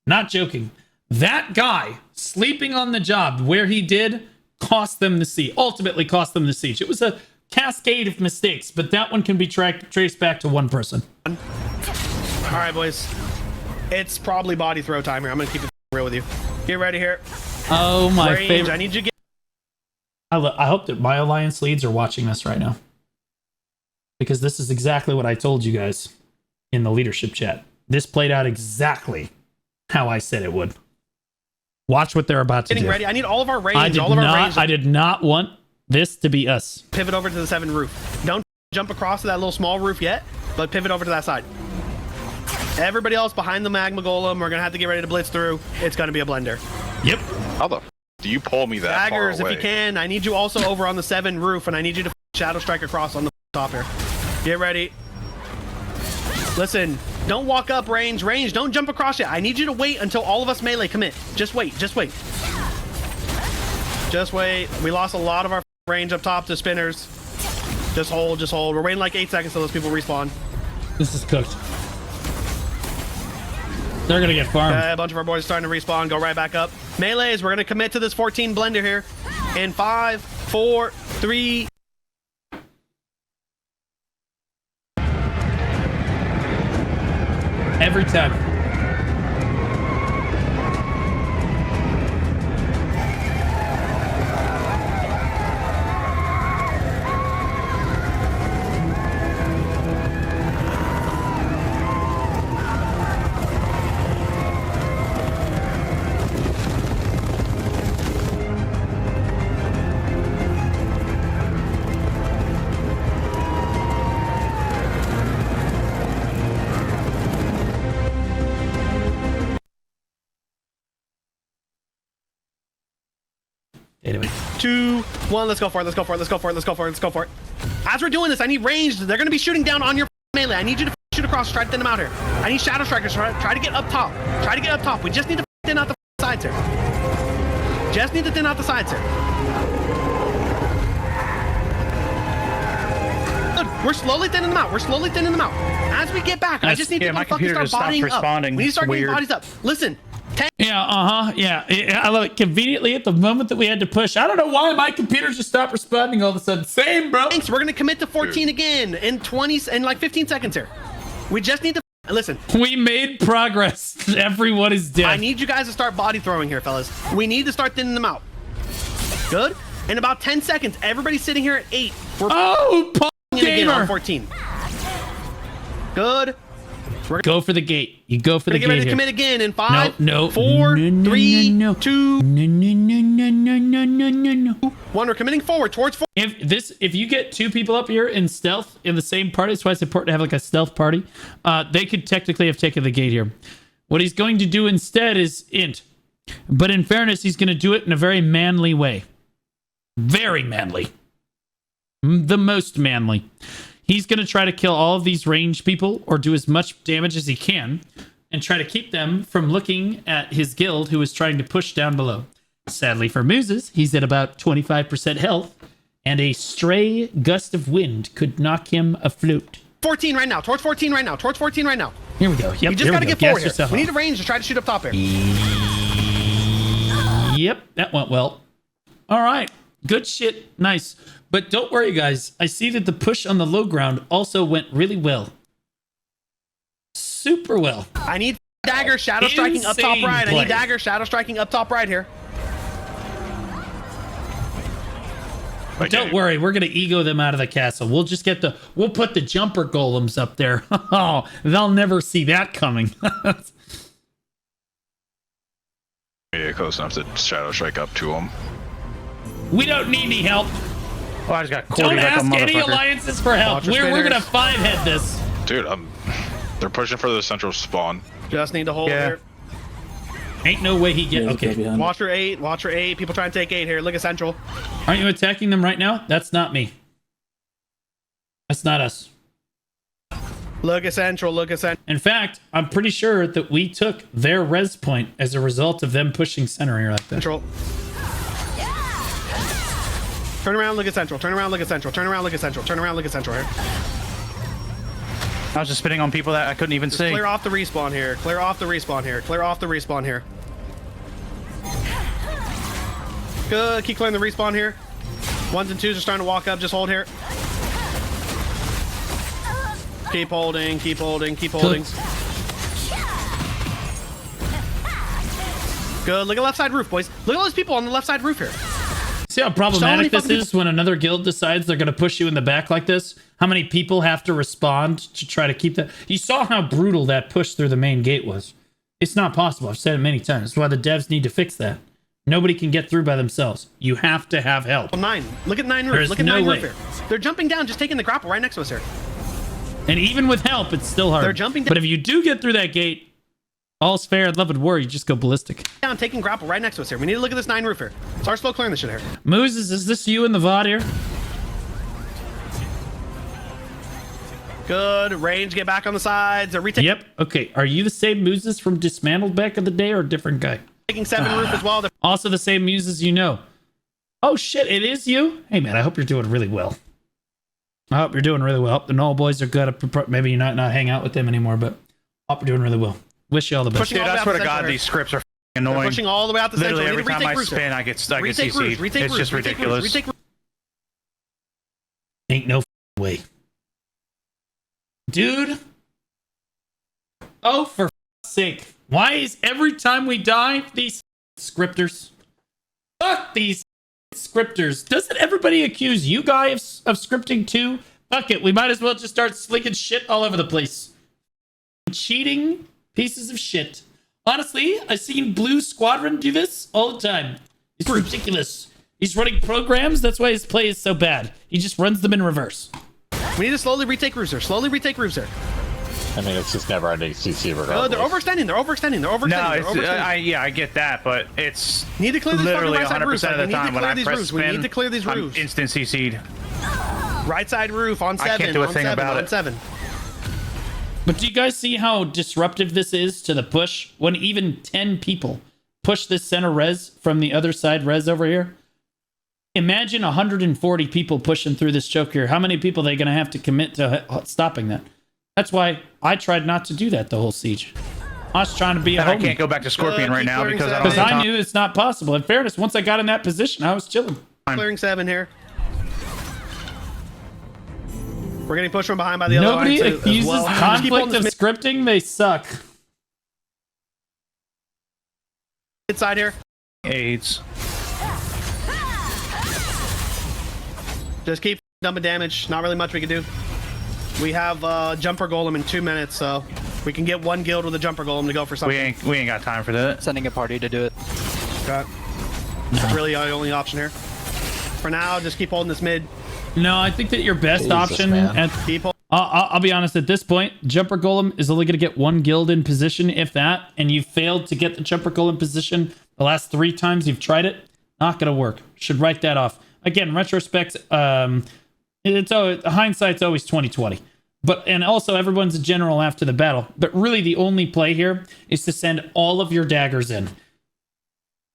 Not joking. That guy sleeping on the job where he did cost them the siege. Ultimately cost them the siege. It was a cascade of mistakes, but that one can be traced back to one person. All right, boys. It's probably body throw time here. I'm gonna keep it real with you. Get ready here. Oh, my Range, favorite. I need you to get. I hope that my alliance leads are watching this right now, because this is exactly what I told you guys in the leadership chat. This played out exactly how I said it would. Watch what they're about to Getting do. ready. I need all of our range. I did not want this to be us. Pivot over to the 7 roof. Don't jump across to that little small roof yet, but pivot over to that side. Everybody else behind the magma golem, we're gonna have to get ready to blitz through. It's gonna be a blender. Yep. How the f do you pull me that Daggers, far away? if you can. I need you also over on the 7 roof, and I need you to shadow strike across on the top here. Get ready. Listen, don't walk up range. Don't jump across yet. I need you to wait until all of us melee commit. Just wait. Just wait. We lost a lot of our range up top to spinners. Just hold. We're waiting like 8 seconds till those people respawn. This is cooked. They're gonna get farmed. A bunch of our boys are starting to respawn. Go right back up. Melees, we're gonna commit to this 14 blender here. In 5, 4, 3. Every time. Anyway. 2, 1, let's go for it. As we're doing this, I need range. They're going to be shooting down on your melee. I need you to shoot across, try to thin them out here. I need shadow strikers, try to get up top. We just need to thin out the sides here. Good. We're slowly thinning them out. As we get back, I just need yeah, to my fucking computer start just stopped bodying up. responding. We need to start It's getting weird. bodies up. Listen, Yeah, I love it. Conveniently, at the moment that we had to push, I don't know why my computer just stopped responding all of a sudden. Same, bro. Thanks. We're gonna commit to 14 again in 15 seconds here. We just need to listen. We made progress. Everyone is dead. I need you guys to start body throwing here, fellas. We need to start thinning them out. Good. In about 10 seconds, everybody's sitting here at 8. We're PoV again on gamer. 14. Good. Go for the gate. You go for the Get gate ready to here. commit again in 5, No. 4, No, 3, no. 2, No. 1. We're committing forward towards 4. If you get 2 people up here in stealth in the same party, that's why it's important to have like a stealth party. They could technically have taken the gate here. What he's going to do instead is int. But in fairness, he's going to do it in a very manly way. Very manly. The most manly. He's going to try to kill all of these ranged people or do as much damage as he can and try to keep them from looking at his guild who is trying to push down below. Sadly for Mooses, he's at about 25% health and a stray gust of wind could knock him afloat. 14 right now. Towards 14 right now. Towards 14 right now. Here we go. Yep, You just got to get Gas forward here. yourself We up. need a range to try to shoot up top here. Yep, that went well. All right. Good shit. Nice. But don't worry, guys. I see that the push on the low ground also went really well. Super well. I need dagger shadow striking up top Insane right. I play. need dagger shadow striking up top right here. But don't worry, we're gonna ego them out of the castle. We'll just we'll put the jumper golems up there. Oh, they'll never see that coming. Yeah, close enough to shadow strike up to him. We don't need any help. Oh, I just got Don't cordy like a ask any motherfucker. alliances for help. Watch your We're gonna spinners. 5-head this. Dude, they're pushing for the central spawn. Just need to hold Yeah. here. Ain't no way he get. Yeah, Okay. behind. Watch your 8. Watch your 8. People trying to take 8 here. Look at central. Aren't you attacking them right now? That's not me. That's not us. Look at central. Look at central. In fact, I'm pretty sure that we took their res point as a result of them pushing center here like that. Central. Turn around, look at central. Turn around, look at central. Turn around, look at central. Turn around, look at central here. I was just spitting on people that I couldn't even see. Clear off the respawn here. Clear off the respawn here. Clear off the respawn here. Good. Keep clearing the respawn here. 1s and 2s are starting to walk up. Just hold here. Keep holding. Keep holding. Keep holding. Good. Look at left side roof, boys. Look at all these people on the left side roof here. See how problematic this is when another guild decides they're going to push you in the back like this? How many people have to respond to try to keep that? You saw how brutal that push through the main gate was. It's not possible. I've said it many times. That's why the devs need to fix that. Nobody can get through by themselves. You have to have help. 9. Look at 9 roof. There's Look at no 9 way. roof here. They're jumping down, just taking the grapple right next to us here. And even with help, it's still hard. They're jumping down. But if you do get through that gate, all's fair in love and war. You just go ballistic. Down, taking grapple right next to us here. We need to look at this 9 roof here. Start slow clearing this shit here. Mooses, is this you in the VOD here? Good. Range, get back on the sides. They're retaking Yep. Okay. Are you the same Mooses from Dismantled back in the day or a different guy? 7 roof as well. They're Also the same Muses you know. Oh shit, it is you? Hey man, I hope you're doing really well. I hope you're doing really well. The Null boys are good. Maybe you're not hang out with them anymore, but I hope you're doing really well. Wish you all the best. Pushing Dude, all the way I out swear to to center God, here. these scripts are They're annoying. pushing all the way out to central. Literally We need every to time I retake roofs here. spin, I get Retake roofs. CC'd. Retake It's roofs. just retake roofs, ridiculous. retake roofs. Ain't no way. Dude. Oh, for sake. Why is every time we die, these scripters? Fuck these scripters. Doesn't everybody accuse you guys of scripting too? Fuck it. We might as well just start slinging shit all over the place. Cheating pieces of shit. Honestly, I've seen Blue Squadron do this all the time. It's ridiculous. He's running programs. That's why his play is so bad. He just runs them in reverse. We need to slowly retake roofs here. Slowly retake roofs here. I mean, it's just never ending CC regardless. They're overextending. They're overextending. They're overextending. No, they're it's, overextending. yeah, I get that, but it's Need to clear these literally fucking right side 100% roofs. of the We need to time when clear I these press roofs. spin, We need to clear these I'm roofs. instant CC'd. Right side roof on 7. I can't do a on thing 7, about on it. 7. But do you guys see how disruptive this is to the push? When even 10 people push this center res from the other side res over here? Imagine 140 people pushing through this choke here. How many people are they going to have to commit to stopping that? That's why I tried not to do that the whole siege. I was trying to be a And I homie. can't go back to Scorpion right keep now clearing because I don't Because have I time. knew it's not possible. In fairness, once I got in that position, I was chilling. Clearing 7 here. We're getting pushed from behind by the other Nobody alliance as accuses well. Just keep holding conflict of this scripting. They suck. mid side here. AIDS. Just keep dumping damage. Not really much we can do. We have jumper golem in 2 minutes, so we can get 1 guild with a jumper golem to go for something. We ain't got time for that. Sending a party to do it. Okay. That's really our only option here. For now, just keep holding this mid. No, I think that your best option at Keep holding. I'll be honest, at this point, Jumper Golem is only going to get 1 guild in position, if that, and you failed to get the Jumper Golem position the last 3 times you've tried it. Not going to work. Should write that off. Again, retrospect, hindsight's always 20/20. And also everyone's a general after the battle. But really the only play here is to send all of your daggers in.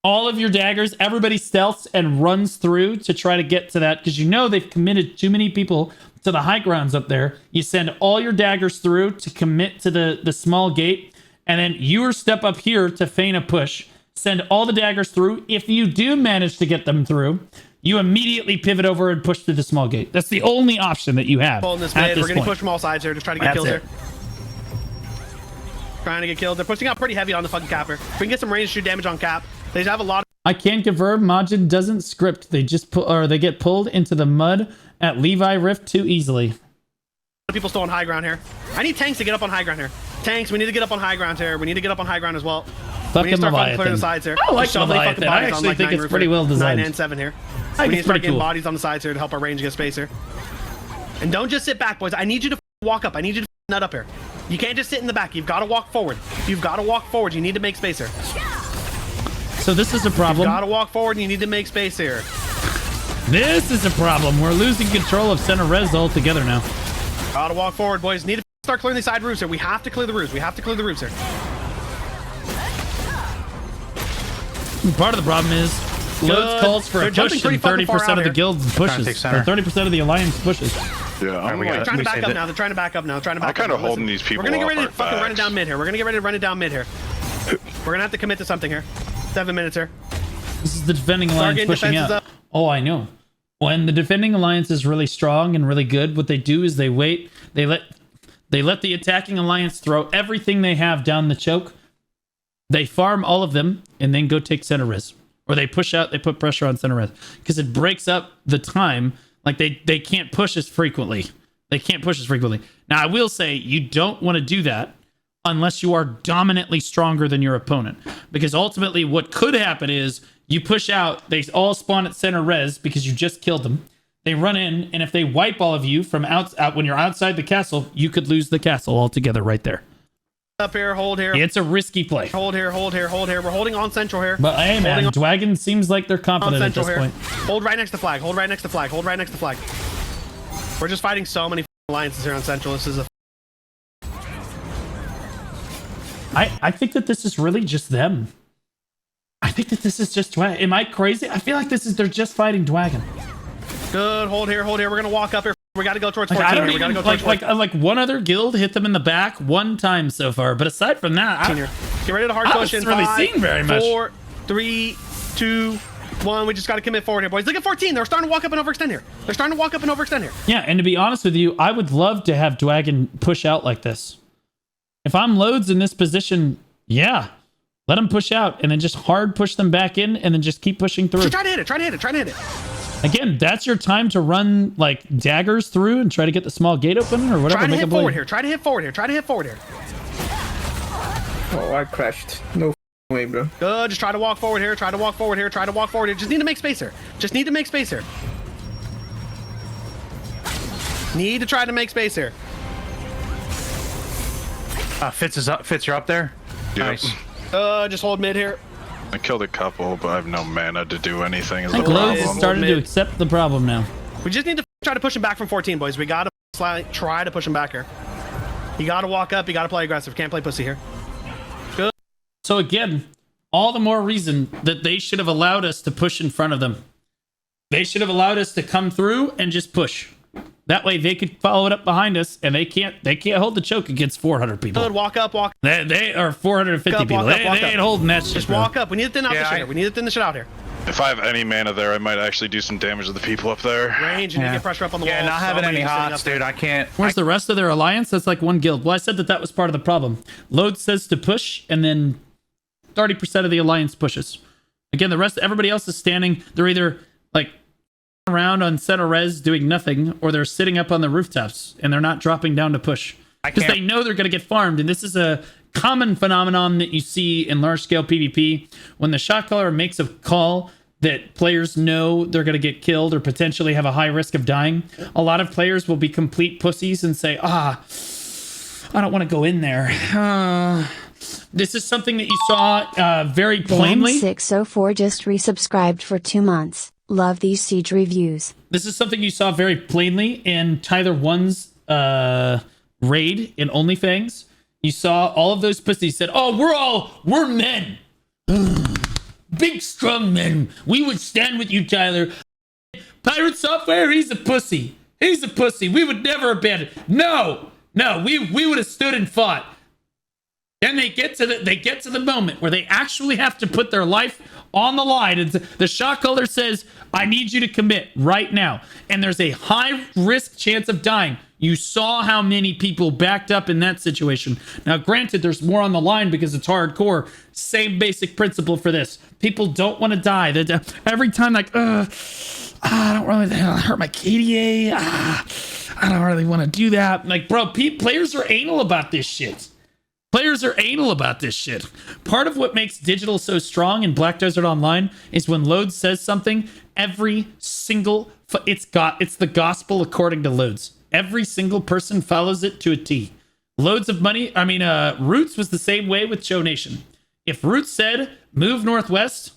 All of your daggers, everybody stealths and runs through to try to get to that, because you know they've committed too many people to the high grounds up there. You send all your daggers through to commit to the small gate, and then you step up here to feign a push. Send all the daggers through. If you do manage to get them through, you immediately pivot over and push through the small gate. That's the only option that you have. Holding this at mid. this We're getting point. pushed from all sides here. Just trying to get That's kills it. here. Trying to get killed. They're pushing out pretty heavy on the fucking capper. We can get some range shoot damage on cap. They have a lot I can confirm Majin doesn't script. They just they get pulled into the mud at Levi Rift too easily. of people still on high ground here. I need tanks to get up on high ground here. Tanks, we need to get up on high ground here. We need to get up on high ground as well. We need to Fucking start fucking clearing Leviathan. the sides here. I like There's so many fucking Leviathan. I bodies on, actually like, think 9 it's roof pretty here. well designed. 9 and 7 here. I We think need to it's start pretty getting cool. bodies on the sides here to help our range get space here. And don't just sit back, boys. I need you to walk up. I need you to nut up here. You can't just sit in the back. You've got to walk forward. You've got to walk forward. You need to make space here. So this is a You've problem. got to walk forward and you need to make space here. This is a problem. We're losing control of center res altogether now. Got to walk forward, boys. Need to start clearing the side roofs here. We have to clear the roofs. We have to clear the roofs here. Part of the problem is loads calls for They're a jumping push pretty and fucking 30% far out of the here. guild Trying to pushes. take Or center. 30% of the alliance pushes. Yeah, I'm we got like, it. Trying to We back saved up it. now. They're trying to back up now. Trying to back I'm up. kinda now. holding Listen, these people We're gonna get off ready to our fucking run it backs. down mid here. We're gonna get ready to run it down mid here. We're gonna have to commit to something here. 7 minutes here. This is the defending alliance getting pushing defenses out. up. Oh, I know. When the defending alliance is really strong and really good, what they do is they wait. They let the attacking alliance throw everything they have down the choke. They farm all of them and then go take center res. Or they push out, they put pressure on center res. Because it breaks up the time. Like they can't push as frequently. They can't push as frequently. Now, I will say you don't want to do that unless you are dominantly stronger than your opponent. Because ultimately what could happen is you push out, they all spawn at center res because you just killed them. They run in, and if they wipe all of you from out when you're outside the castle, you could lose the castle altogether right there. Up here. Hold here. It's a risky play. Hold here. Hold here. Hold here. We're holding on central here. But hey, man, Holding Dwagon seems like they're on confident at central this here. point. Hold right next to flag. Hold right next to flag. Hold right next to flag. We're just fighting so many alliances here on central. This is a I think that this is really just them. I think that this is just Dwagon. Am I crazy? I feel like they're just fighting Dwagon. good. Hold here. Hold here. We're gonna walk up here. We got to go towards Like, 14 I don't here. We got even to go towards 14 like one other guild hit them in the back one time so far, but aside from that, here. Get ready to hard I push haven't in. really 5, seen very much. 4, 3, 2, 1. We just got to commit forward here, boys. Look at 14. They're starting to walk up and overextend here. They're starting to walk up and overextend here. yeah. And to be honest with you, I would love to have Dwagon push out like this. If I'm loads in this position, yeah, let them push out and then just hard push them back in and then just keep pushing through. So try to hit it. Try to hit it. Try to hit it. Again, that's your time to run like daggers through and try to get the small gate open or whatever. Try to Make hit a forward play. here. Try to hit forward here. Try to hit forward here. Oh, I crashed. No way, bro. Good. Just try to walk forward here. Try to walk forward here. Try to walk forward here. Just need to make space here. Just need to make space here. Need to try to make space here. Fitz is up. Fitz, you're up there. yes. Nice. Just hold mid here. I killed a couple, but I have no mana to do anything. Is I think the loads has problem. started to Mid. accept the problem now. We just need to try to push him back from 14, boys. We got to try to push him back here. You got to walk up. You got to play aggressive. Can't play pussy here. So again, all the more reason that they should have allowed us to push in front of them. They should have allowed us to come through and just push. That way they could follow it up behind us, and they can't hold the choke against 400 people. Good, walk up. They are 450 people. They ain't holding that shit. Just walk up. We need to thin out the shit here. We need to thin the shit out here. If I have any mana there, I might actually do some damage to the people up there. Range, you need to get pressure up on the wall. Yeah, not having any hots, dude. I can't. Where's the rest of their alliance? That's like one guild. Well, I said that was part of the problem. Load says to push, and then 30% of the alliance pushes. Again, the rest, everybody else is standing. They're either like around on center res doing nothing, or they're sitting up on the rooftops and they're not dropping down to push because they know they're going to get farmed. And this is a common phenomenon that you see in large scale PvP when the shot caller makes a call that players know they're going to get killed or potentially have a high risk of dying. A lot of players will be complete pussies and say, I don't want to go in there. This is something that you saw very plainly. 604 just resubscribed for 2 months. Love these siege reviews. This is something you saw very plainly in Tyler 1's raid in OnlyFans. You saw all of those pussies said, we're men. Big strong men. We would stand with you, Tyler. Pirate Software, he's a pussy. He's a pussy. We would never abandon. No, we would have stood and fought. Then they get to the moment where they actually have to put their life on the line, and the shot caller says, I need you to commit right now. And there's a high risk chance of dying. You saw how many people backed up in that situation. Now, granted, there's more on the line because it's hardcore. Same basic principle for this. People don't want to die. Every time, like, I don't really hurt my KDA. I don't really want to do that. Like, bro, players are anal about this shit. Players are anal about this shit. Part of what makes digital so strong in Black Desert Online is when Loads says something, every single... It's the gospel according to Loads. Every single person follows it to a T. Loads of money. I mean, Roots was the same way with Show Nation. If Roots said, move northwest,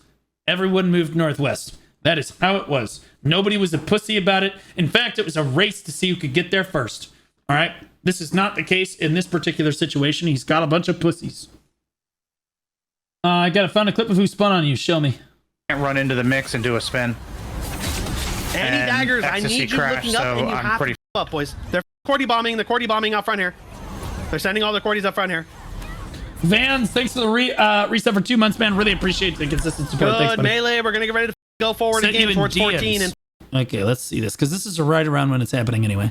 everyone moved northwest. That is how it was. Nobody was a pussy about it. In fact, it was a race to see who could get there first. All right? This is not the case in this particular situation. He's got a bunch of pussies. I gotta find a clip of who spun on you. Show me. Can't run into the mix and do a spin. Any daggers, I need you looking up, and you have to up, boys. They're cordy bombing out front here. They're sending all their cordies up front here. Vans, thanks for the reset for 2 months, man. Really appreciate the consistent support. Good. Thanks, Melee, we're gonna get ready to go forward again towards 14. And okay, let's see this, because this is right around when it's happening anyway.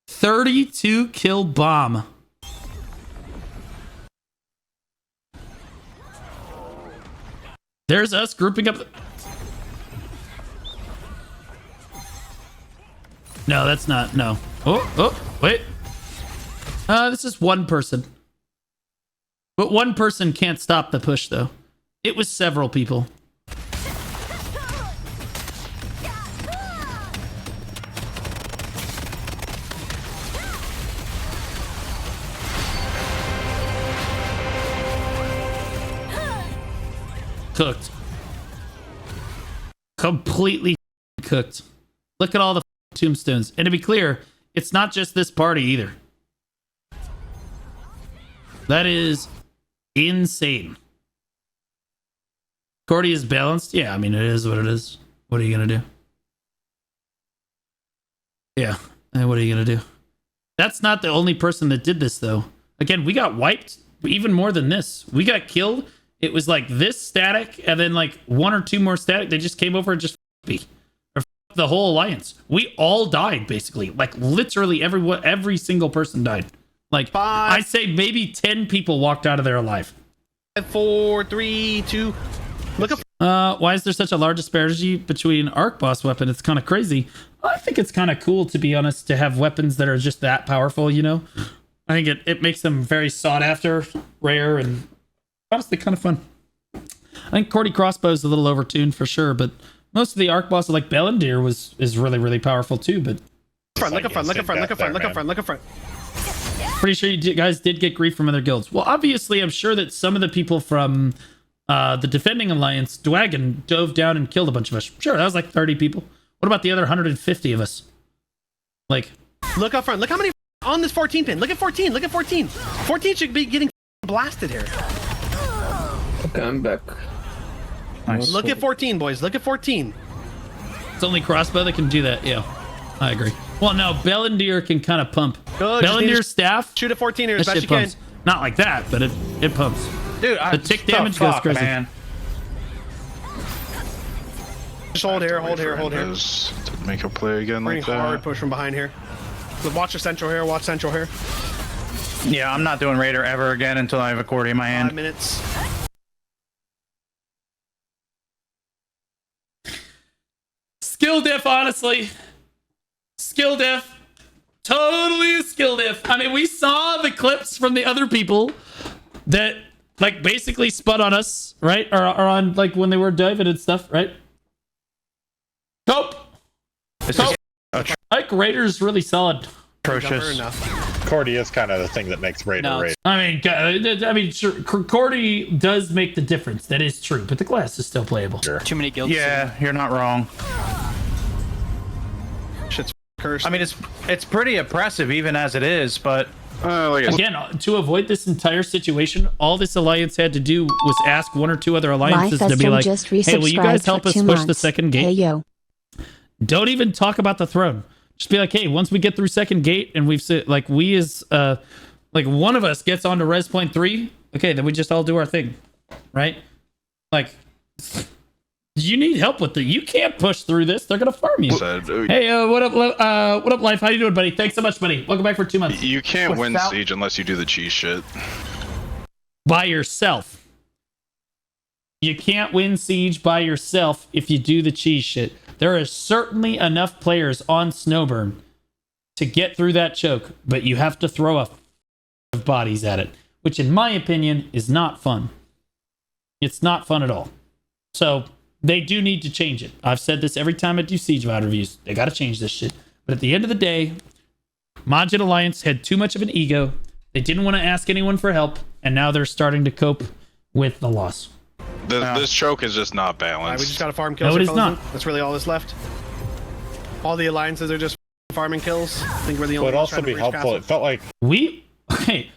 32 kill bomb. There's us grouping up. No, that's not. No. Oh, wait. This is one person. But one person can't stop the push, though. It was several people. Cooked. Completely cooked. Look at all the tombstones. And to be clear, it's not just this party either. That is insane. Cordy is balanced. Yeah, I mean, it is what it is. What are you going to do? Yeah, and what are you going to do? That's not the only person that did this, though. Again, we got wiped even more than this. We got killed. It was like this static, and then like one or two more static. They just came over and just me. Or the whole alliance. We all died, basically. Like, literally every single person died. Like, I'd say maybe 10 people walked out of there alive. 4, 3, 2. Look up. Why is there such a large disparity between Arc Boss weapon? It's kind of crazy. I think it's kind of cool, to be honest, to have weapons that are just that powerful, you know? I think it makes them very sought after, rare, and honestly kind of fun. I think Cordy Crossbow is a little overtuned for sure, but most of the Arc Bosses, like Bellendir, is really, really powerful too, but... Look up front. Pretty sure you guys did get grief from other guilds. Well, obviously, I'm sure that some of the people from the Defending Alliance, Dwagon, dove down and killed a bunch of us. Sure, that was like 30 people. What about the other 150 of us? Like... Look up front. Look how many on this 14 pin. Look at 14. 14 should be getting blasted here. Okay, I'm back. Nice. Look at 14, boys. Look at 14. It's only Crossbow that can do that, yeah. I agree. Well, no, Bellendier can kind of pump. Good, just need to Bellandier's staff, Shoot at 14 as that best shit you can. pumps. Not like that, but it pumps. Dude, The tick damage goes crazy. man. Just hold here, hold here, hold here. To make a play again Bring like that. hard push from behind here. Watch the central here, watch central here. Yeah, I'm not doing Raider ever again until I have a Cordy in my 5 hand. minutes. Skill diff, honestly. Skill diff. Totally a skill diff. I mean, we saw the clips from the other people that, like, basically spud on us, right? Or on, like, when they were diving and stuff, right? Cope. Like, Raider's really solid. Atrocious. Cordy is kind of the thing that makes Raider No, Raider. I mean, sure, Cordy does make the difference. That is true, but the class is still playable. Sure. Too many guilds. Yeah, you're not wrong. Shit's cursed. I mean, it's pretty oppressive even as it is, but Like I said, Again, to avoid this entire situation, all this alliance had to do was ask one or two other alliances to be Myfestum like, just hey, will you guys resubscribed help for us 2 push the months. second gate? Hey yo. Don't even talk about the throne. Just be like, hey, once we get through second gate and we've said, like, we as, like, one of us gets onto res point 3, okay, then we just all do our thing, right? Like, you need help with you can't push through this. They're gonna farm you. Hey, what up, Life? How you doing, buddy? Thanks so much, buddy. Welcome back for 2 months. you can't win Siege unless you do the cheese shit. By yourself. You can't win Siege by yourself if you do the cheese shit. There is certainly enough players on Snowburn to get through that choke, but you have to throw of bodies at it, which in my opinion is not fun. It's not fun at all. So they do need to change it. I've said this every time I do Siege VOD reviews. They got to change this shit. But at the end of the day, Majid Alliance had too much of an ego. They didn't want to ask anyone for help, and now they're starting to cope with the loss. This choke is just not balanced. Alright, we just gotta farm kills. No, it here, is fellas. not. That's really all that's left. All the alliances are just farming kills. I think we're the only Would ones also trying to be breach helpful. castle. It felt like Okay.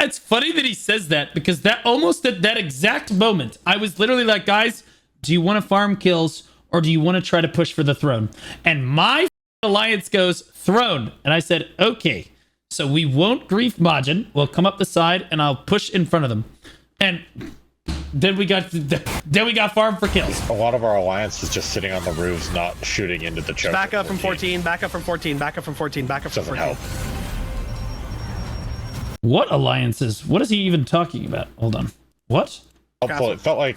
It's funny that he says that because that almost at that exact moment, I was literally like, guys, do you want to farm kills or do you want to try to push for the throne? And my alliance goes throne. And I said, okay, so we won't grief Majin. We'll come up the side and I'll push in front of them. And then we got farm for kills. a lot of our alliance is just sitting on the roofs, not shooting into the choke. Back up from 14, back up from 14, back up from 14, back up from Doesn't 14. help. What alliances? What is he even talking about? Hold on. What? Helpful. It felt like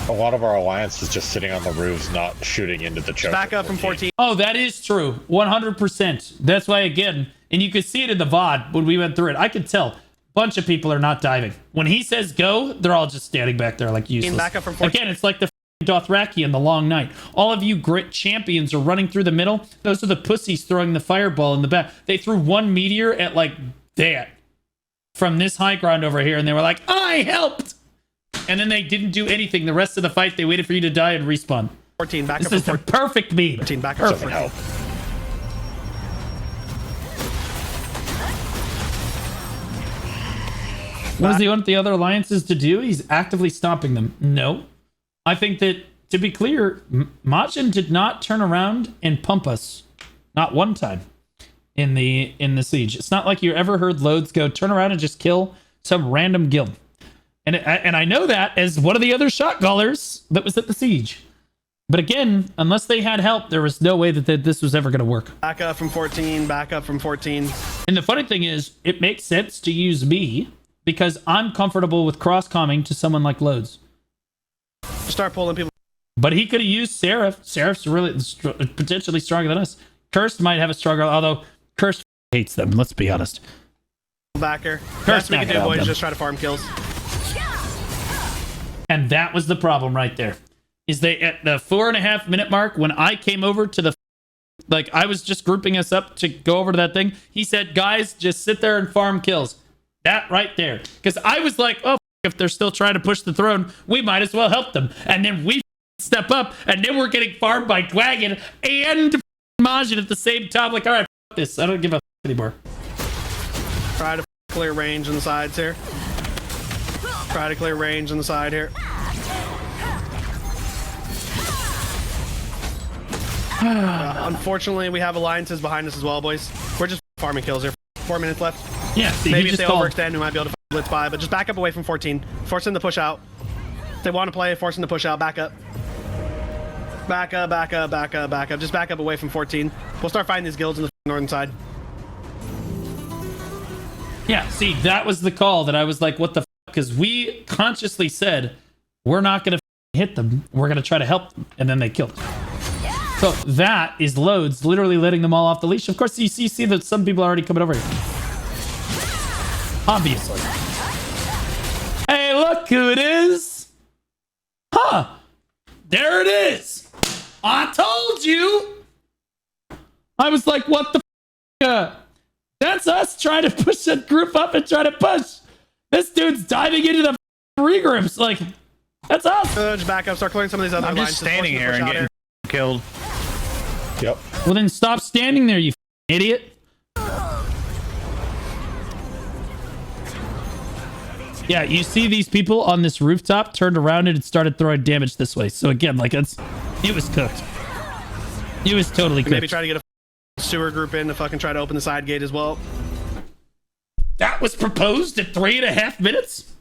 a lot of our alliance is just sitting on the roofs, not shooting into the choke. Back up from 14. Oh, that is true. 100%. That's why, again, and you could see it in the VOD when we went through it. I could tell. Bunch of people are not diving. When he says go, they're all just standing back there like useless. Back up from 14. Again, it's like the Dothraki in the long night. All of you great champions are running through the middle. Those are the pussies throwing the fireball in the back. They threw one meteor at like that from this high ground over here, and they were like, I helped! And then they didn't do anything. The rest of the fight, they waited for you to die and respawn. 14, back This up is from the perfect meme. 14, back up Doesn't from 14. help. What does he want the other alliances to do? He's actively stopping them. No. I think that, to be clear, Majin did not turn around and pump us. Not one time in the siege. It's not like you ever heard loads go, turn around and just kill some random guild. And I know that as one of the other shot callers that was at the siege. But again, unless they had help, there was no way that this was ever going to work. Back up from 14, back up from 14. And the funny thing is, it makes sense to use me because I'm comfortable with cross-comming to someone like Loads. Start pulling people. But he could have used Seraph. Seraph's really potentially stronger than us. Cursed might have a stronger, although Cursed hates them, let's be honest. Backer. Cursed Best we can do, boys, them. just try to farm kills. And that was the problem right there. Is they at the 4.5 minute mark when I came over to the, like, I was just grouping us up to go over to that thing. He said, guys, just sit there and farm kills. That right there. Because I was like, oh, if they're still trying to push the throne, we might as well help them. And then we step up, and then we're getting farmed by Dwagon and Majin at the same time. Like, all right, this. I don't give a anymore. Try to clear range on the sides here. Try to clear range on the side here. Unfortunately, we have alliances behind us as well, boys. We're just farming kills here. 4 minutes left. Yeah, see, Maybe he if just they called. overextend, we might be able to blitz by, but just back up away from 14. Force them to push out. If they want to play, force them to push out. Back up. Back up, back up, back up, back up. Just back up away from 14. We'll start fighting these guilds on the northern side. Yeah, see, that was the call that I was like, what the f? Because we consciously said, we're not going to hit them. We're going to try to help them. And then they killed them. So that is loads, literally letting them all off the leash. Of course, you see that some people are already coming over here. Obviously. Hey, look who it is. Huh. There it is. I told you. I was like, what the f? That's us trying to push that group up and try to push. This dude's diving into the regroups. Like, that's us. Just back up, start clearing some of these other I'm just standing here and getting killed. Yep. Well, then stop standing there, you idiot. Yeah, you see these people on this rooftop turned around and it started throwing damage this way. So again, like it was cooked. It was totally cooked. Maybe try to get a sewer group in to fucking try to open the side gate as well. That was proposed at 3.5 minutes?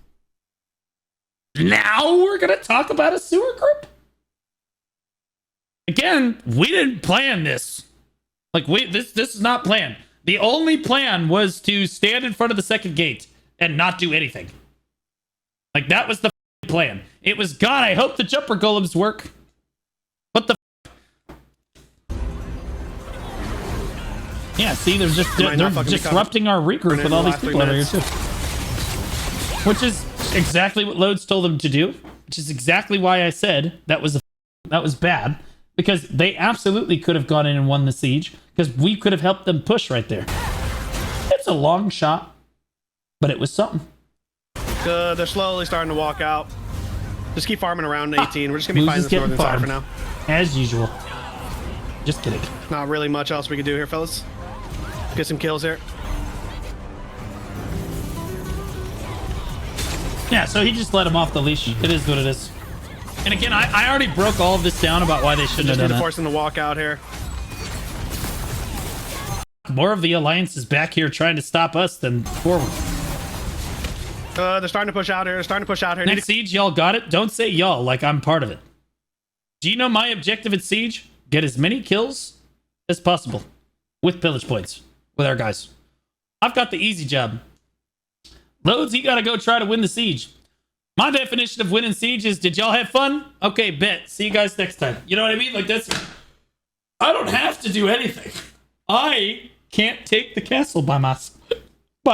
Now we're gonna talk about a sewer group? Again, we didn't plan this. Like, this is not planned. The only plan was to stand in front of the second gate and not do anything. Like, that was the plan. It was, God, I hope the jumper golems work. What the Yeah, see, they're disrupting our regroup with all these people over here, too. Which is exactly what Loads told them to do. Which is exactly why I said that was bad. Because they absolutely could have gone in and won the siege. Because we could have helped them push right there. It's a long shot. But it was something. Good, they're slowly starting to walk out. Just keep farming around 18. We're just going to be fighting this northern side for now. As usual. Just kidding. Not really much else we can do here, fellas. Get some kills here. Yeah, so he just let him off the leash. It is what it is. And again, I already broke all of this down about why they shouldn't have done that. Just force them to walk out here. More of the alliance is back here trying to stop us than forward. They're starting to push out here. They're starting to push out here. Next siege, y'all got it? Don't say y'all like I'm part of it. Do you know my objective at siege? Get as many kills as possible with pillage points with our guys. I've got the easy job. Loads, you gotta go try to win the siege. My definition of winning siege is, did y'all have fun? Okay, bet. See you guys next time. You know what I mean? Like, that's... I don't have to do anything. I can't take the castle by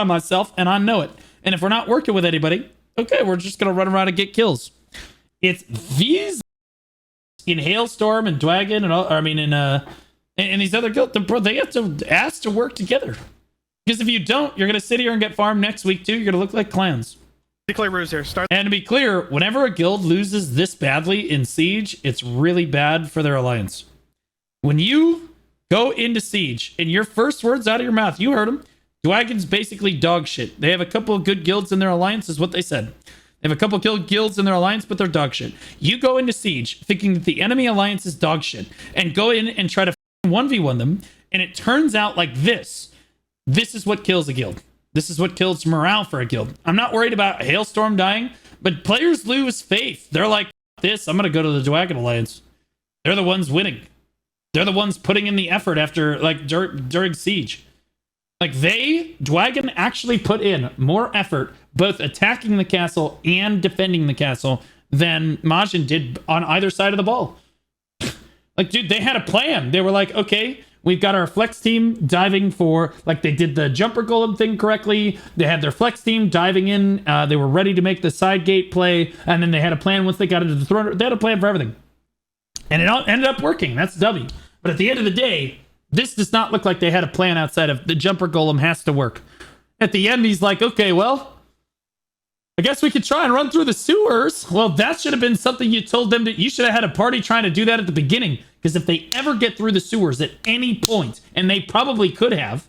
myself, and I know it. And if we're not working with anybody, okay, we're just gonna run around and get kills. It's these in Hailstorm and Dwagon and all, I mean, and these other guilds, bro, they have to ask to work together. Because if you don't, you're gonna sit here and get farmed next week too. You're gonna look like clowns. Declare ruse here. And to be clear, whenever a guild loses this badly in siege, it's really bad for their alliance. When you go into siege and your first words out of your mouth, you heard them. Dwagon's basically dog shit. They have a couple of good guilds in their alliance, is what they said. They have a couple of good guilds in their alliance, but they're dog shit. You go into siege thinking that the enemy alliance is dog shit and go in and try to 1v1 them, and it turns out like this. This is what kills a guild. This is what kills morale for a guild. I'm not worried about Hailstorm dying, but players lose faith. They're like, this, I'm going to go to the Dwagon alliance. They're the ones winning. They're the ones putting in the effort after, like, during siege. Like, Dwagon actually put in more effort both attacking the castle and defending the castle than Majin did on either side of the ball. Like, dude, they had a plan. They were like, okay, we've got our flex team diving for, like, they did the jumper golem thing correctly. They had their flex team diving in. They were ready to make the side gate play. And then they had a plan once they got into the throne. They had a plan for everything. And it all ended up working. That's W. But at the end of the day, this does not look like they had a plan outside of the jumper golem has to work. At the end, he's like, okay, well, I guess we could try and run through the sewers. Well, that should have been something you told them that you should have had a party trying to do that at the beginning. Because if they ever get through the sewers at any point, and they probably could have,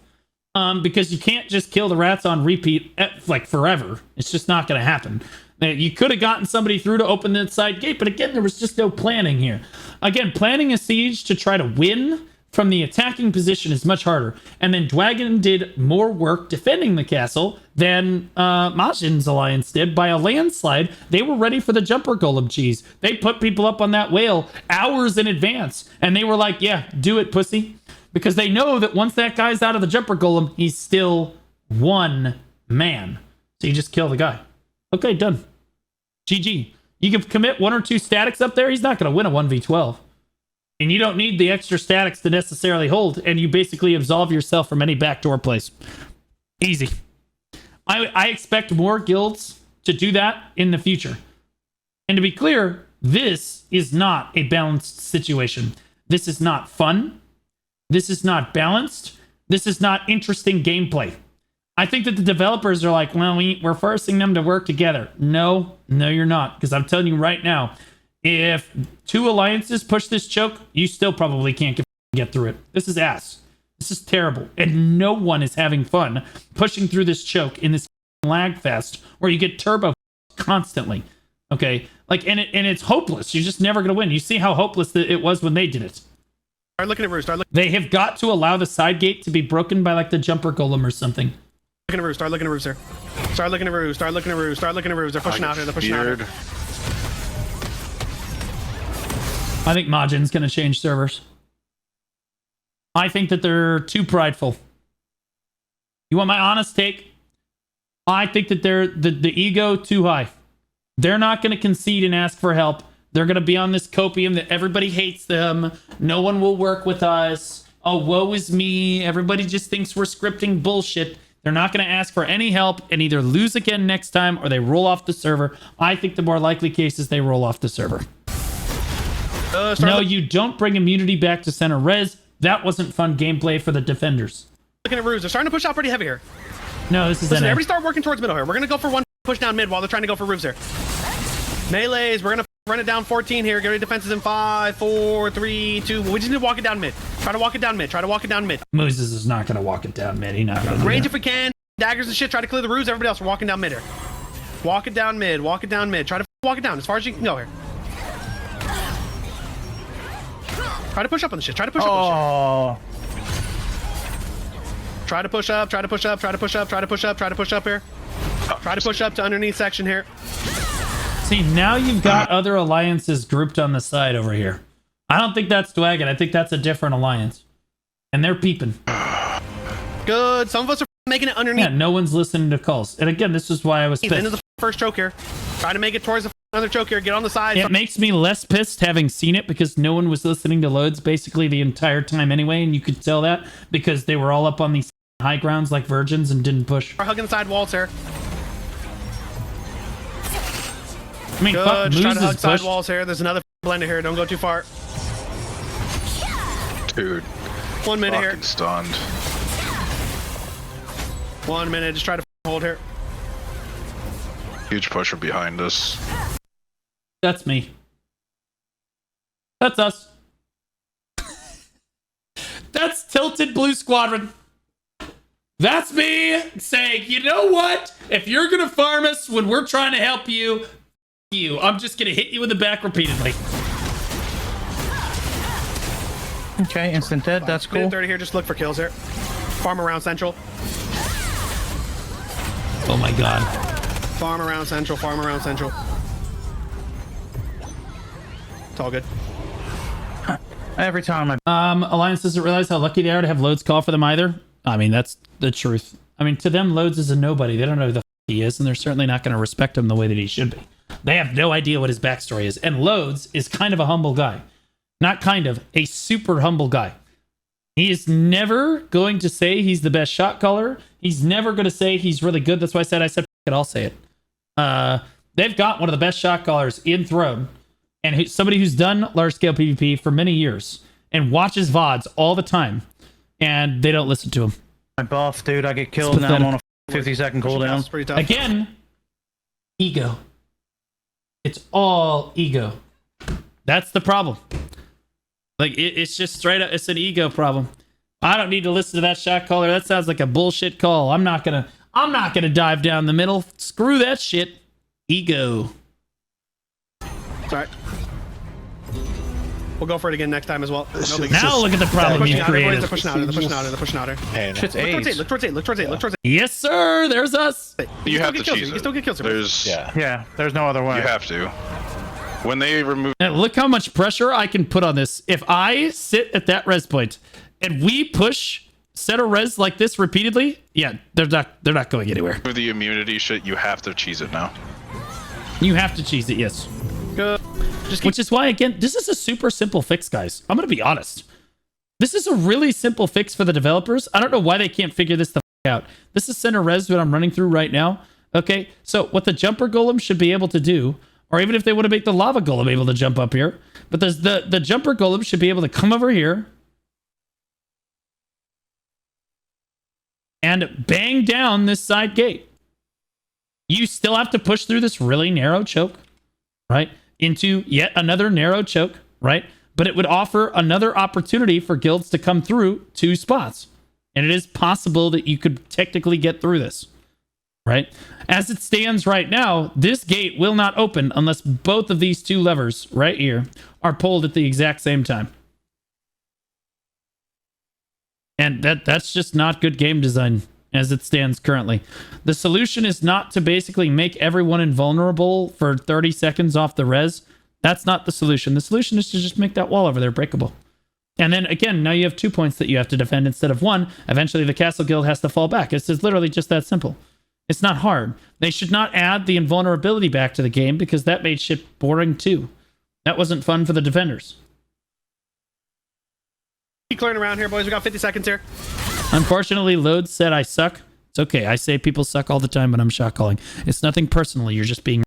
because you can't just kill the rats on repeat like forever. It's just not going to happen. You could have gotten somebody through to open the side gate, but again, there was just no planning here. Again, planning a siege to try to win from the attacking position is much harder. And then Dwagon did more work defending the castle than Majin's alliance did by a landslide. They were ready for the jumper golem cheese. They put people up on that whale hours in advance, and they were like, yeah, do it, pussy. Because they know that once that guy's out of the jumper golem, he's still one man. So you just kill the guy. Okay, done. GG. You can commit 1 or 2 statics up there. He's not going to win a 1v12. And you don't need the extra statics to necessarily hold. And you basically absolve yourself from any backdoor plays. Easy. I expect more guilds to do that in the future. And to be clear, this is not a balanced situation. This is not fun. This is not balanced. This is not interesting gameplay. I think that the developers are like, well, we're forcing them to work together. No, you're not. Because I'm telling you right now, if 2 alliances push this choke, you still probably can't get through it. This is ass. This is terrible. And no one is having fun pushing through this choke in this lag fest where you get turbo constantly. Okay? Like, and it's hopeless. You're just never going to win. You see how hopeless it was when they did it. Start looking at Roost. They have got to allow the side gate to be broken by like the jumper golem or something. Looking at Roost. Start looking at Roost here. Start looking at Roost. Start looking at Roost. Start looking at Roost. They're pushing out here. They're pushing out here. I think Majin's going to change servers. I think that they're too prideful. You want my honest take? I think that they're the ego too high. They're not going to concede and ask for help. They're going to be on this copium that everybody hates them. No one will work with us. Oh, woe is me. Everybody just thinks we're scripting bullshit. They're not going to ask for any help and either lose again next time or they roll off the server. I think the more likely case is they roll off the server. No, you don't bring immunity back to center res. That wasn't fun gameplay for the defenders. Looking at Ruse. They're starting to push out pretty heavy here. No, this is Listen, everybody start working towards middle here. We're going to go for one push down mid while they're trying to go for Ruse here. Melees, we're going to run it down 14 here. Get ready defenses in 5, 4, 3, 2. We just need to walk it down mid. Try to walk it down mid. Try to walk it down mid. Moses is not going to walk it down mid. He's not going to range if we can. Daggers and shit. Try to clear the Ruse. Everybody else, we're walking down mid here. Walk it down mid. Walk it down mid. Try to walk it down as far as you can go here. Try to push up on the shit. Try to push up on the shit. Try to push up. Try to push up. Try to push up. Try to push up. Try to push up here. Try to push up to underneath section here. See, now you've got other alliances grouped on the side over here. I don't think that's Dwagon. I think that's a different alliance. And they're peeping. Good. Some of us are making it underneath. Yeah, no one's listening to calls. And again, this is why I was pissed. Into the first choke here. Try to make it towards the another choke here. Get on the side. It makes me less pissed having seen it because no one was listening to loads basically the entire time anyway. And you could tell that because they were all up on these high grounds like virgins and didn't push. We're hugging the side walls here. I mean, good. Just try to hug pushed. side walls here. There's another blender here. Don't go too far. Dude. 1 minute here. Stunned. 1 minute. Just try to hold here. Huge pusher behind us. That's me. That's us. That's Tilted Blue Squadron. That's me saying, you know what? If you're going to farm us when we're trying to help you, I'm just going to hit you in the back repeatedly. Okay, instant dead. That's cool. Minute 30 here. Just look for kills here. Farm around central. Oh my god. Farm around central. Farm around central. It's all good. Every time I... Alliance doesn't realize how lucky they are to have loads call for them either. I mean, that's the truth. I mean, to them, Loads is a nobody. They don't know who the f he is, and they're certainly not going to respect him the way that he should be. They have no idea what his backstory is. And Loads is kind of a humble guy. Not kind of, a super humble guy. He is never going to say he's the best shot caller. He's never going to say he's really good. That's why I said, F it, I'll say it. They've got one of the best shot callers in Throne. And somebody who's done large-scale PvP for many years. And watches VODs all the time. And they don't listen to him. My buff, dude. I get killed now. I'm on a 50-second cooldown. Pretty tough. Again, ego. It's all ego. That's the problem. Like, it's just straight up, it's an ego problem. I don't need to listen to that shot caller. That sounds like a bullshit call. I'm not gonna dive down the middle. Screw that shit. ego. Sorry. We'll go for it again next time as well. No big Now look at the problem you They're created. pushing out. They're pushing out. They're pushing out. Hey, Shit's Look towards AIDS. 8. Look towards 8. Look towards 8. Look towards 8. Yes, sir. There's us. You have to kills. cheese You it. can still get kills. There's, yeah. Yeah, there's no other way. you have to. When they remove, Now, look how much pressure I can put on this. If I sit at that res point and we push set a res like this repeatedly, yeah, they're not going anywhere. the immunity shit, you have to cheese it now. You have to cheese it, yes. Good. Just keep Which is why, again, this is a super simple fix, guys. I'm going to be honest. This is a really simple fix for the developers. I don't know why they can't figure this the f out. This is center res that I'm running through right now. Okay, so what the jumper golem should be able to do, or even if they want to make the lava golem able to jump up here, but the jumper golem should be able to come over here and bang down this side gate. You still have to push through this really narrow choke, right? Into yet another narrow choke, right? But it would offer another opportunity for guilds to come through 2 spots. And it is possible that you could technically get through this, right? As it stands right now, this gate will not open unless both of these 2 levers right here are pulled at the exact same time. And that's just not good game design as it stands currently. The solution is not to basically make everyone invulnerable for 30 seconds off the res. That's not the solution. The solution is to just make that wall over there breakable. And then again, now you have 2 points that you have to defend instead of 1. Eventually the castle guild has to fall back. It's just literally just that simple. It's not hard. They should not add the invulnerability back to the game because that made shit boring too. That wasn't fun for the defenders. keep clearing around here, boys. We got 50 seconds here. Unfortunately, Load said I suck. It's okay. I say people suck all the time when I'm shot calling. It's nothing personal. You're just being...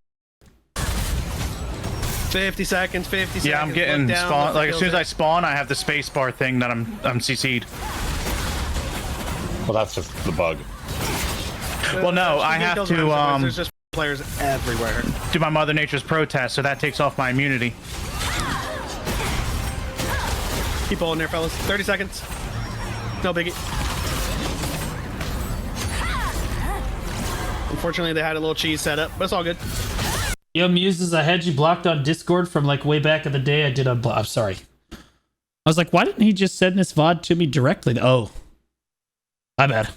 50 seconds, 50 seconds. Yeah, I'm getting Look down, spawn. look Like as soon as kills I spawn, I have the space bar thing that I'm CC'd. Well, that's just the bug. it. Well, no, I Getting have kills to around, boys. There's just players everywhere. do my Mother Nature's protest, so that takes off my immunity. Keep holding there, fellas. 30 seconds. No biggie. Unfortunately, they had a little cheese set up, but it's all good. Yo, Muses, I had you blocked on Discord from like way back in the day. I did unblock. I'm sorry. I was like, why didn't he just send this VOD to me directly? Oh. My bad.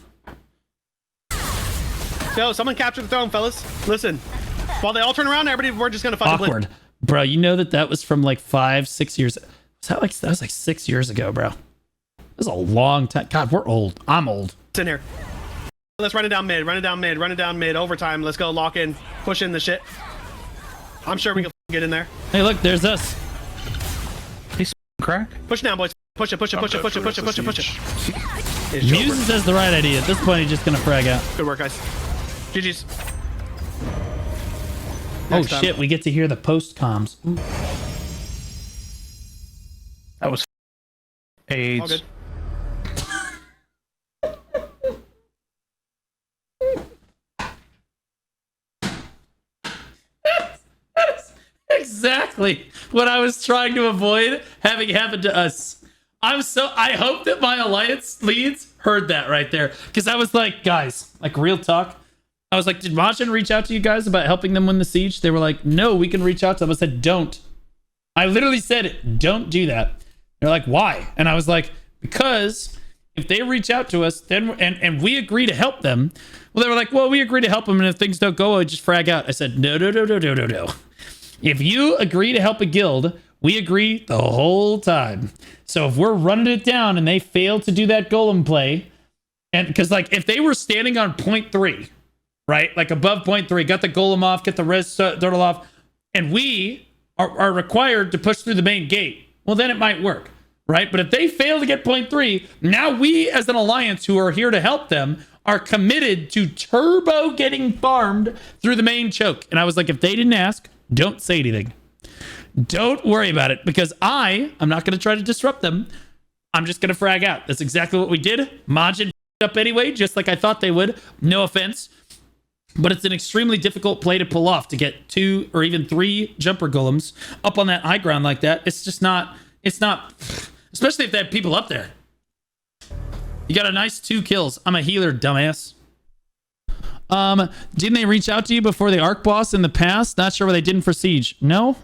Yo, someone capture the throne, fellas. Listen. While they all turn around, everybody, we're just gonna fucking blitz. Awkward. Bro, you know that was from like 5-6 years. That was like 6 years ago, bro. That was a long time. God, we're old. I'm old. It's in here. Let's run it down mid, run it down mid, run it down mid. Overtime. Let's go lock in, push in the shit. I'm sure we can get in there. Hey, look, there's us. He's crack. Push now, boys. Push it, push it, push it, push it, push it, push it, push it. It's Muses has the right idea. At this point, he's just gonna frag out. good work, guys. GG's. Oh Next time. shit, we get to hear the post comms. That was All AIDS. good. Exactly what I was trying to avoid having happen to us. I hope that my alliance leads heard that right there, because I was like, guys, like real talk. I was like, did Majin reach out to you guys about helping them win the siege? They were like, no, we can reach out to them. I said, don't. I literally said, don't do that. They're like, why? And I was like, because if they reach out to us, then and we agree to help them. Well, they were like, well, we agree to help them, and if things don't go, we just frag out. I said, no. If you agree to help a guild, we agree the whole time. So if we're running it down and they fail to do that golem play, and because like if they were standing on 0.3, right, like above 0.3, got the golem off, get the res turtle off, and we are required to push through the main gate, well, then it might work, right? But if they fail to get 0.3, now we as an alliance who are here to help them are committed to turbo getting farmed through the main choke. And I was like, if they didn't ask, don't say anything. Don't worry about it, because I'm not going to try to disrupt them. I'm just going to frag out. That's exactly what we did. Majin up anyway, just like I thought they would. No offense. But it's an extremely difficult play to pull off, to get 2 or even 3 jumper golems up on that high ground like that. It's just not, especially if they have people up there. You got a nice 2 kills. I'm a healer, dumbass. Didn't they reach out to you before the Arc boss in the past? Not sure what they didn't for Siege. No.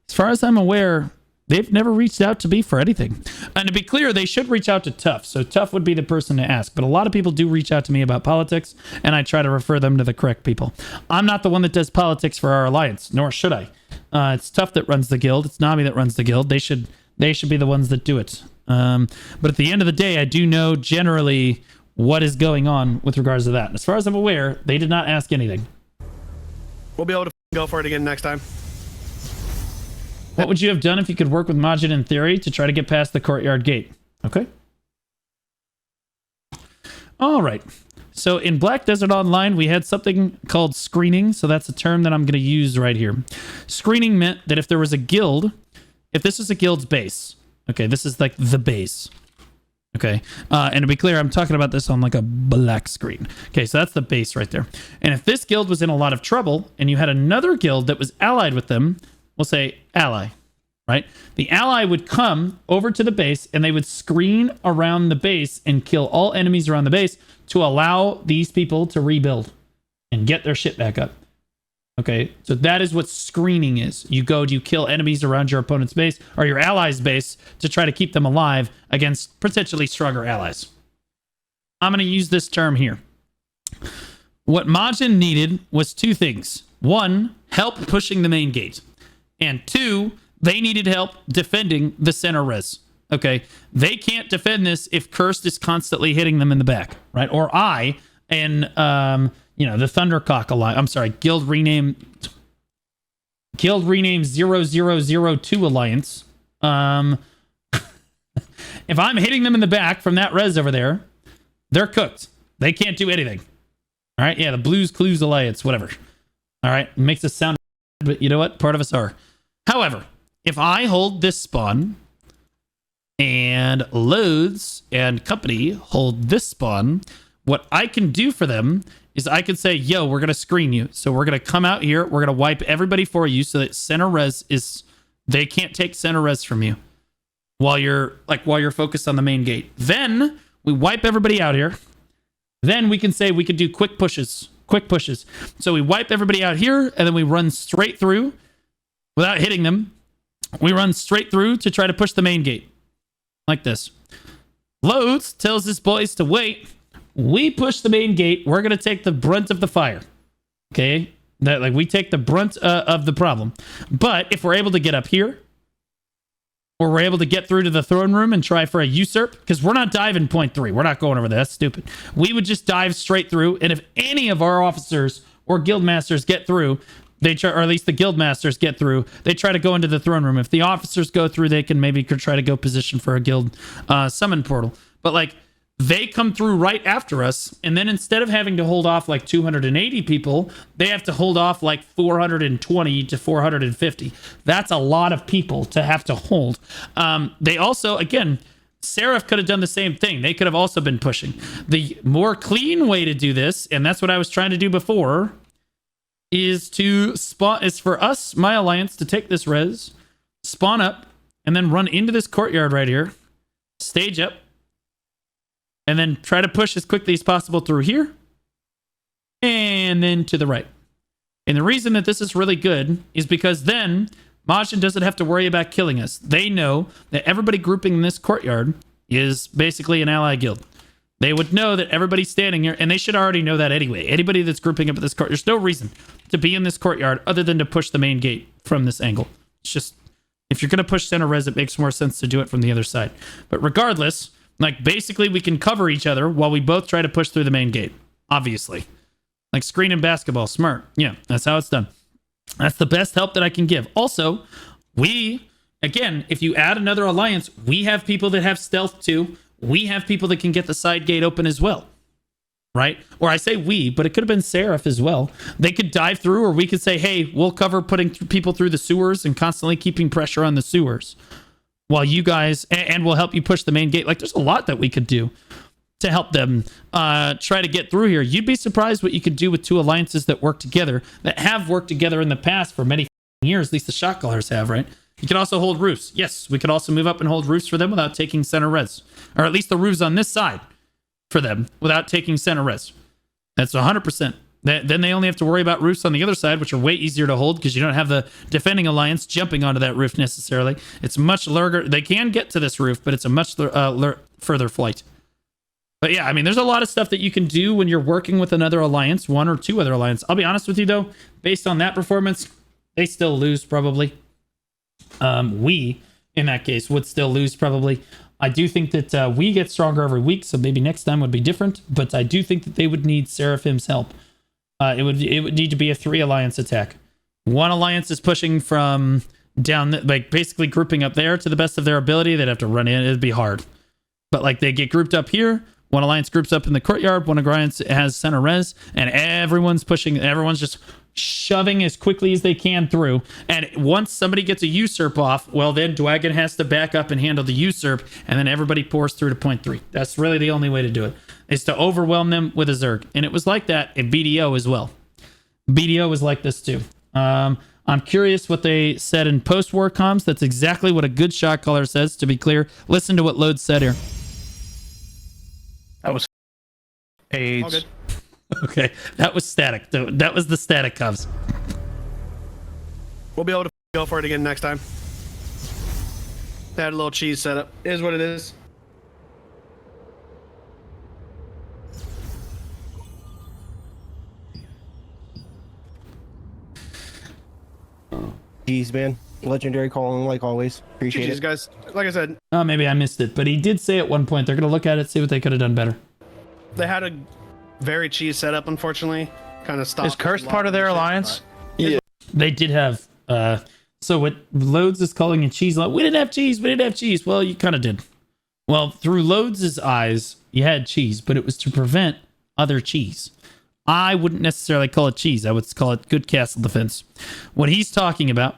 As far as I'm aware, they've never reached out to me for anything. And to be clear, they should reach out to Tough. So Tough would be the person to ask. But a lot of people do reach out to me about politics, and I try to refer them to the correct people. I'm not the one that does politics for our alliance, nor should I. It's Tough that runs the guild. It's Nami that runs the guild. They should be the ones that do it. But at the end of the day, I do know generally what is going on with regards to that. And as far as I'm aware, they did not ask anything. We'll be able to go for it again next time. What would you have done if you could work with Majin in theory to try to get past the courtyard gate? Okay. All right. So in Black Desert Online, we had something called screening. So that's a term that I'm going to use right here. Screening meant that if there was a guild, if this is a guild's base, okay, this is like the base. Okay. And to be clear, I'm talking about this on like a black screen. Okay. So that's the base right there. And if this guild was in a lot of trouble and you had another guild that was allied with them, we'll say ally, right? The ally would come over to the base and they would screen around the base and kill all enemies around the base to allow these people to rebuild and get their shit back up. Okay, so that is what screening is. You kill enemies around your opponent's base or your ally's base to try to keep them alive against potentially stronger allies. I'm going to use this term here. What Majin needed was two things. One, help pushing the main gate. And two, they needed help defending the center res. Okay, they can't defend this if Cursed is constantly hitting them in the back, right? Or I and the Thundercock Alliance. I'm sorry, Guild rename 0002 Alliance. If I'm hitting them in the back from that res over there, they're cooked. They can't do anything. All right, yeah, the Blues Clues Alliance, whatever. All right, makes us sound, but you know what? Part of us are. However, if I hold this spawn and Loads and Company hold this spawn, what I can do for them is I can say, yo, we're going to screen you. So we're going to come out here. We're going to wipe everybody for you so that center res is, they can't take center res from you while you're focused on the main gate. Then we wipe everybody out here. Then we can say we could do quick pushes. So we wipe everybody out here and then we run straight through without hitting them. We run straight through to try to push the main gate like this. Loads tells his boys to wait. We push the main gate. We're going to take the brunt of the fire. Okay? We take the brunt of the problem. But if we're able to get up here, or we're able to get through to the throne room and try for a usurp, because we're not diving point 3. We're not going over there. That's stupid. We would just dive straight through. And if any of our officers or guild masters get through, they try, or at least the guild masters get through, they try to go into the throne room. If the officers go through, they can maybe try to go position for a guild summon portal. But they come through right after us, and then instead of having to hold off 280 people, they have to hold off 420 to 450. That's a lot of people to have to hold. They also, again, Seraph could have done the same thing. They could have also been pushing. The more clean way to do this, and that's what I was trying to do before, is for us, my alliance, to take this res, spawn up, and then run into this courtyard right here, stage up, and then try to push as quickly as possible through here, and then to the right. And the reason that this is really good is because then Majin doesn't have to worry about killing us. They know that everybody grouping in this courtyard is basically an ally guild. They would know that everybody's standing here, and they should already know that anyway. Anybody that's grouping up at this courtyard, there's no reason to be in this courtyard other than to push the main gate from this angle. It's just, if you're going to push center res, it makes more sense to do it from the other side. But regardless, basically we can cover each other while we both try to push through the main gate. Obviously. Screen in basketball. Smart. Yeah, that's how it's done. That's the best help that I can give. Also, again, if you add another alliance, we have people that have stealth too. We have people that can get the side gate open as well. Right? Or I say we, but it could have been Seraph as well. They could dive through, or we could say, hey, we'll cover putting people through the sewers and constantly keeping pressure on the sewers. While you guys, and we'll help you push the main gate. There's a lot that we could do to help them try to get through here. You'd be surprised what you could do with two alliances that work together, that have worked together in the past for many years. At least the shot callers have, right? You can also hold roofs. Yes, we could also move up and hold roofs for them without taking center res. Or at least the roofs on this side for them without taking center res. That's 100%. Then they only have to worry about roofs on the other side, which are way easier to hold because you don't have the defending alliance jumping onto that roof necessarily. It's much larger. They can get to this roof, but it's a much further flight. But yeah, I mean, there's a lot of stuff that you can do when you're working with another alliance, one or two other alliance. I'll be honest with you though, based on that performance, they still lose probably. We, in that case, would still lose probably. I do think that we get stronger every week, so maybe next time would be different. But I do think that they would need Seraphim's help. It would need to be a 3 alliance attack. One alliance is pushing from down, like basically grouping up there to the best of their ability. They'd have to run in. It'd be hard. But like they get grouped up here. One alliance groups up in the courtyard. One alliance has center res, and everyone's pushing. Everyone's just shoving as quickly as they can through. And once somebody gets a usurp off, well, then Dwagon has to back up and handle the usurp, and then everybody pours through to point 3. That's really the only way to do it, is to overwhelm them with a Zerg. And it was like that in BDO as well. BDO was like this too. I'm curious what they said in post-war comms. That's exactly what a good shot caller says, to be clear. Listen to what Load said here. That was AIDS. All good. Okay, that was static. That was the static comms. We'll be able to go for it again next time. They had a little cheese setup. It is what it is. Jeez, man. Legendary calling like always. Appreciate GG's, it. guys. Like I said, Oh, maybe I missed it, but he did say at one point they're going to look at it, see what they could have done better. they had a very cheese setup, unfortunately. Kind of stopped. Is Cursed part of their alliance? Yeah. They did have, so what Loads is calling a cheese, like, we didn't have cheese, we didn't have cheese. Well, you kind of did. Well, through Loads' eyes, you had cheese, but it was to prevent other cheese. I wouldn't necessarily call it cheese. I would call it good castle defense. What he's talking about,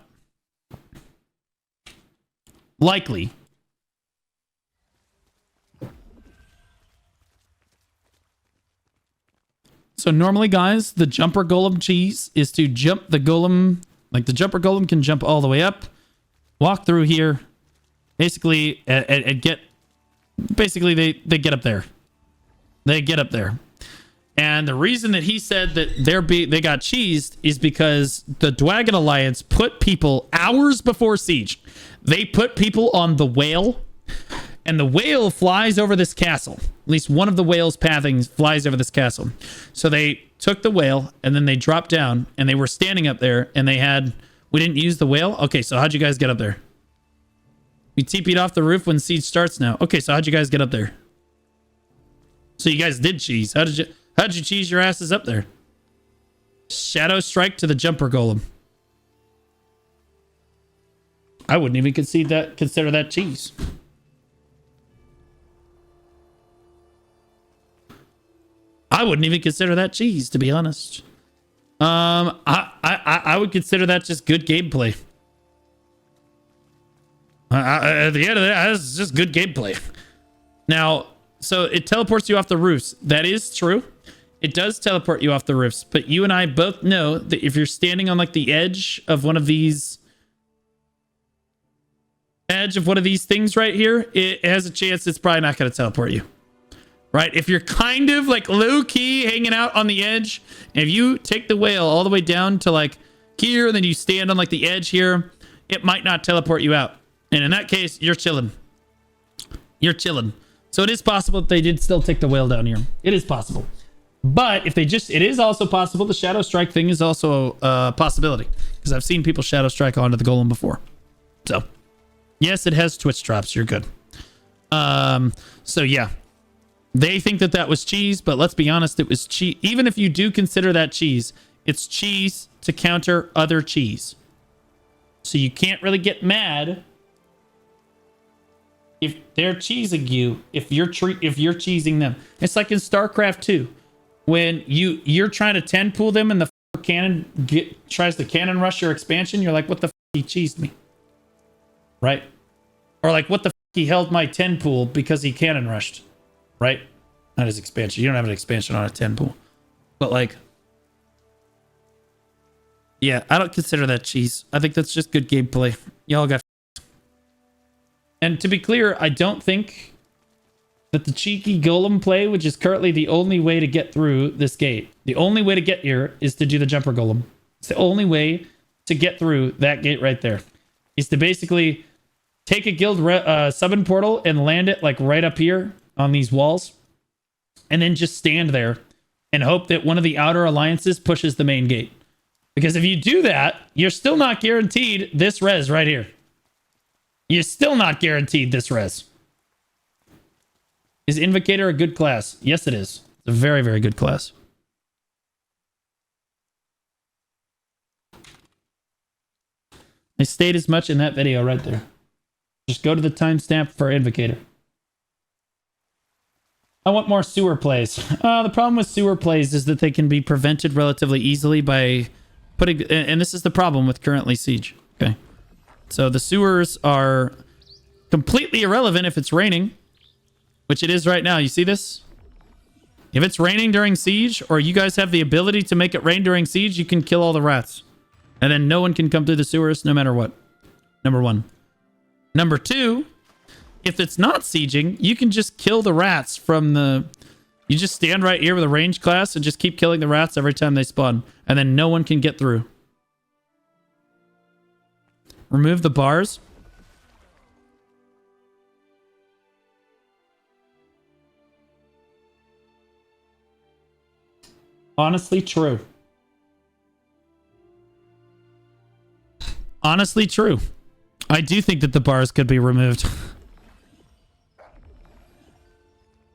likely, so normally, guys, the jumper golem cheese is to jump the golem, like the jumper golem can jump all the way up, walk through here, basically, and get, basically they get up there. They get up there. And the reason that he said that they got cheesed is because the Dwagon Alliance put people hours before siege. They put people on the whale, and the whale flies over this castle. At least one of the whale's pathings flies over this castle. So they took the whale, and then they dropped down, and they were standing up there, and they had... We didn't use the whale? Okay, so how'd you guys get up there? We TP'd off the roof when siege starts now. Okay, so how'd you guys get up there? So you guys did cheese. How'd you cheese your asses up there? Shadow strike to the jumper golem. I wouldn't even consider that cheese. I wouldn't even consider that cheese, to be honest. I would consider that just good gameplay. At the end of that, that's just good gameplay. Now, so it teleports you off the roofs. That is true. It does teleport you off the roofs, but you and I both know that if you're standing on like the edge of one of these things right here, it has a chance it's probably not going to teleport you. Right? If you're kind of like low key hanging out on the edge, and if you take the whale all the way down to like here, and then you stand on like the edge here, it might not teleport you out. And in that case, you're chilling. You're chilling. So it is possible that they did still take the whale down here. It is possible. But if they just, it is also possible the shadow strike thing is also a possibility, because I've seen people shadow strike onto the golem before. So yes, it has Twitch drops. You're good. So yeah, they think that was cheese, but let's be honest, it was cheese. Even if you do consider that cheese, it's cheese to counter other cheese. So you can't really get mad if they're cheesing you, if you're cheesing them. It's like in StarCraft 2. When you're trying to 10 pool them and the cannon tries to cannon rush your expansion, you're like, what the he cheesed me, right? Or like, what the he held my 10 pool because he cannon rushed, right? Not his expansion. You don't have an expansion on a 10 pool, but like, yeah, I don't consider that cheese. I think that's just good gameplay. Y'all got. And to be clear, I don't think that the cheeky golem play, which is currently the only way to get through this gate. The only way to get here is to do the jumper golem. It's the only way to get through that gate right there. Is to basically take a guild summon portal and land it like right up here on these walls. And then just stand there and hope that one of the outer alliances pushes the main gate. Because if you do that, you're still not guaranteed this res right here. You're still not guaranteed this res. Is Invocator a good class? Yes, it is. It's a very, very good class. I stayed as much in that video right there. Just go to the timestamp for Invocator. I want more sewer plays. The problem with sewer plays is that they can be prevented relatively easily by putting... And this is the problem with currently Siege. Okay. So the sewers are completely irrelevant if it's raining. Which it is right now. You see this? If it's raining during Siege, or you guys have the ability to make it rain during Siege, you can kill all the rats. And then no one can come through the sewers no matter what. Number one. Number two, if it's not sieging, you can just kill the rats from the... You just stand right here with a range class and just keep killing the rats every time they spawn. And then no one can get through. Remove the bars. Honestly true. Honestly true. I do think that the bars could be removed.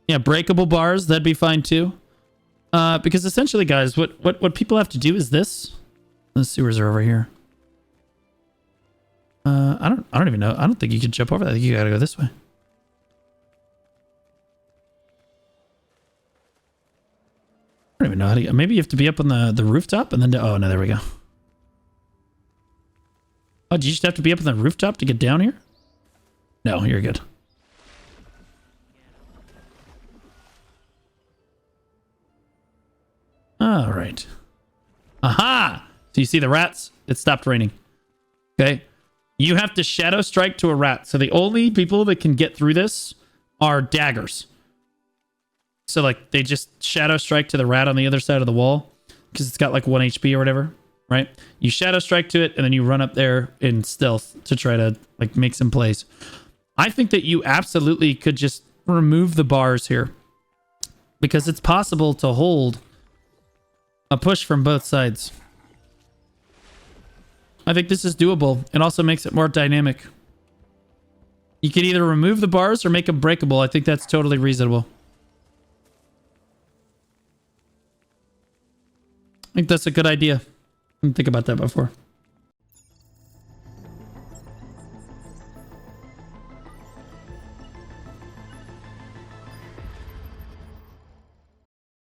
Yeah, breakable bars, that'd be fine too. Because essentially, guys, what people have to do is this. The sewers are over here. I don't even know. I don't think you can jump over that. I think you gotta go this way. I don't even know how to... Maybe you have to be up on the rooftop and then... Oh, no, there we go. Oh, do you just have to be up on the rooftop to get down here? No, you're good. All right. Aha! So you see the rats? It stopped raining. Okay. You have to shadow strike to a rat. So the only people that can get through this are daggers. So, like, they just shadow strike to the rat on the other side of the wall because it's got, like, 1 HP or whatever, right? You shadow strike to it, and then you run up there in stealth to try to, like, make some plays. I think that you absolutely could just remove the bars here because it's possible to hold a push from both sides. I think this is doable. It also makes it more dynamic. You can either remove the bars or make them breakable. I think that's totally reasonable. I think that's a good idea. I didn't think about that before.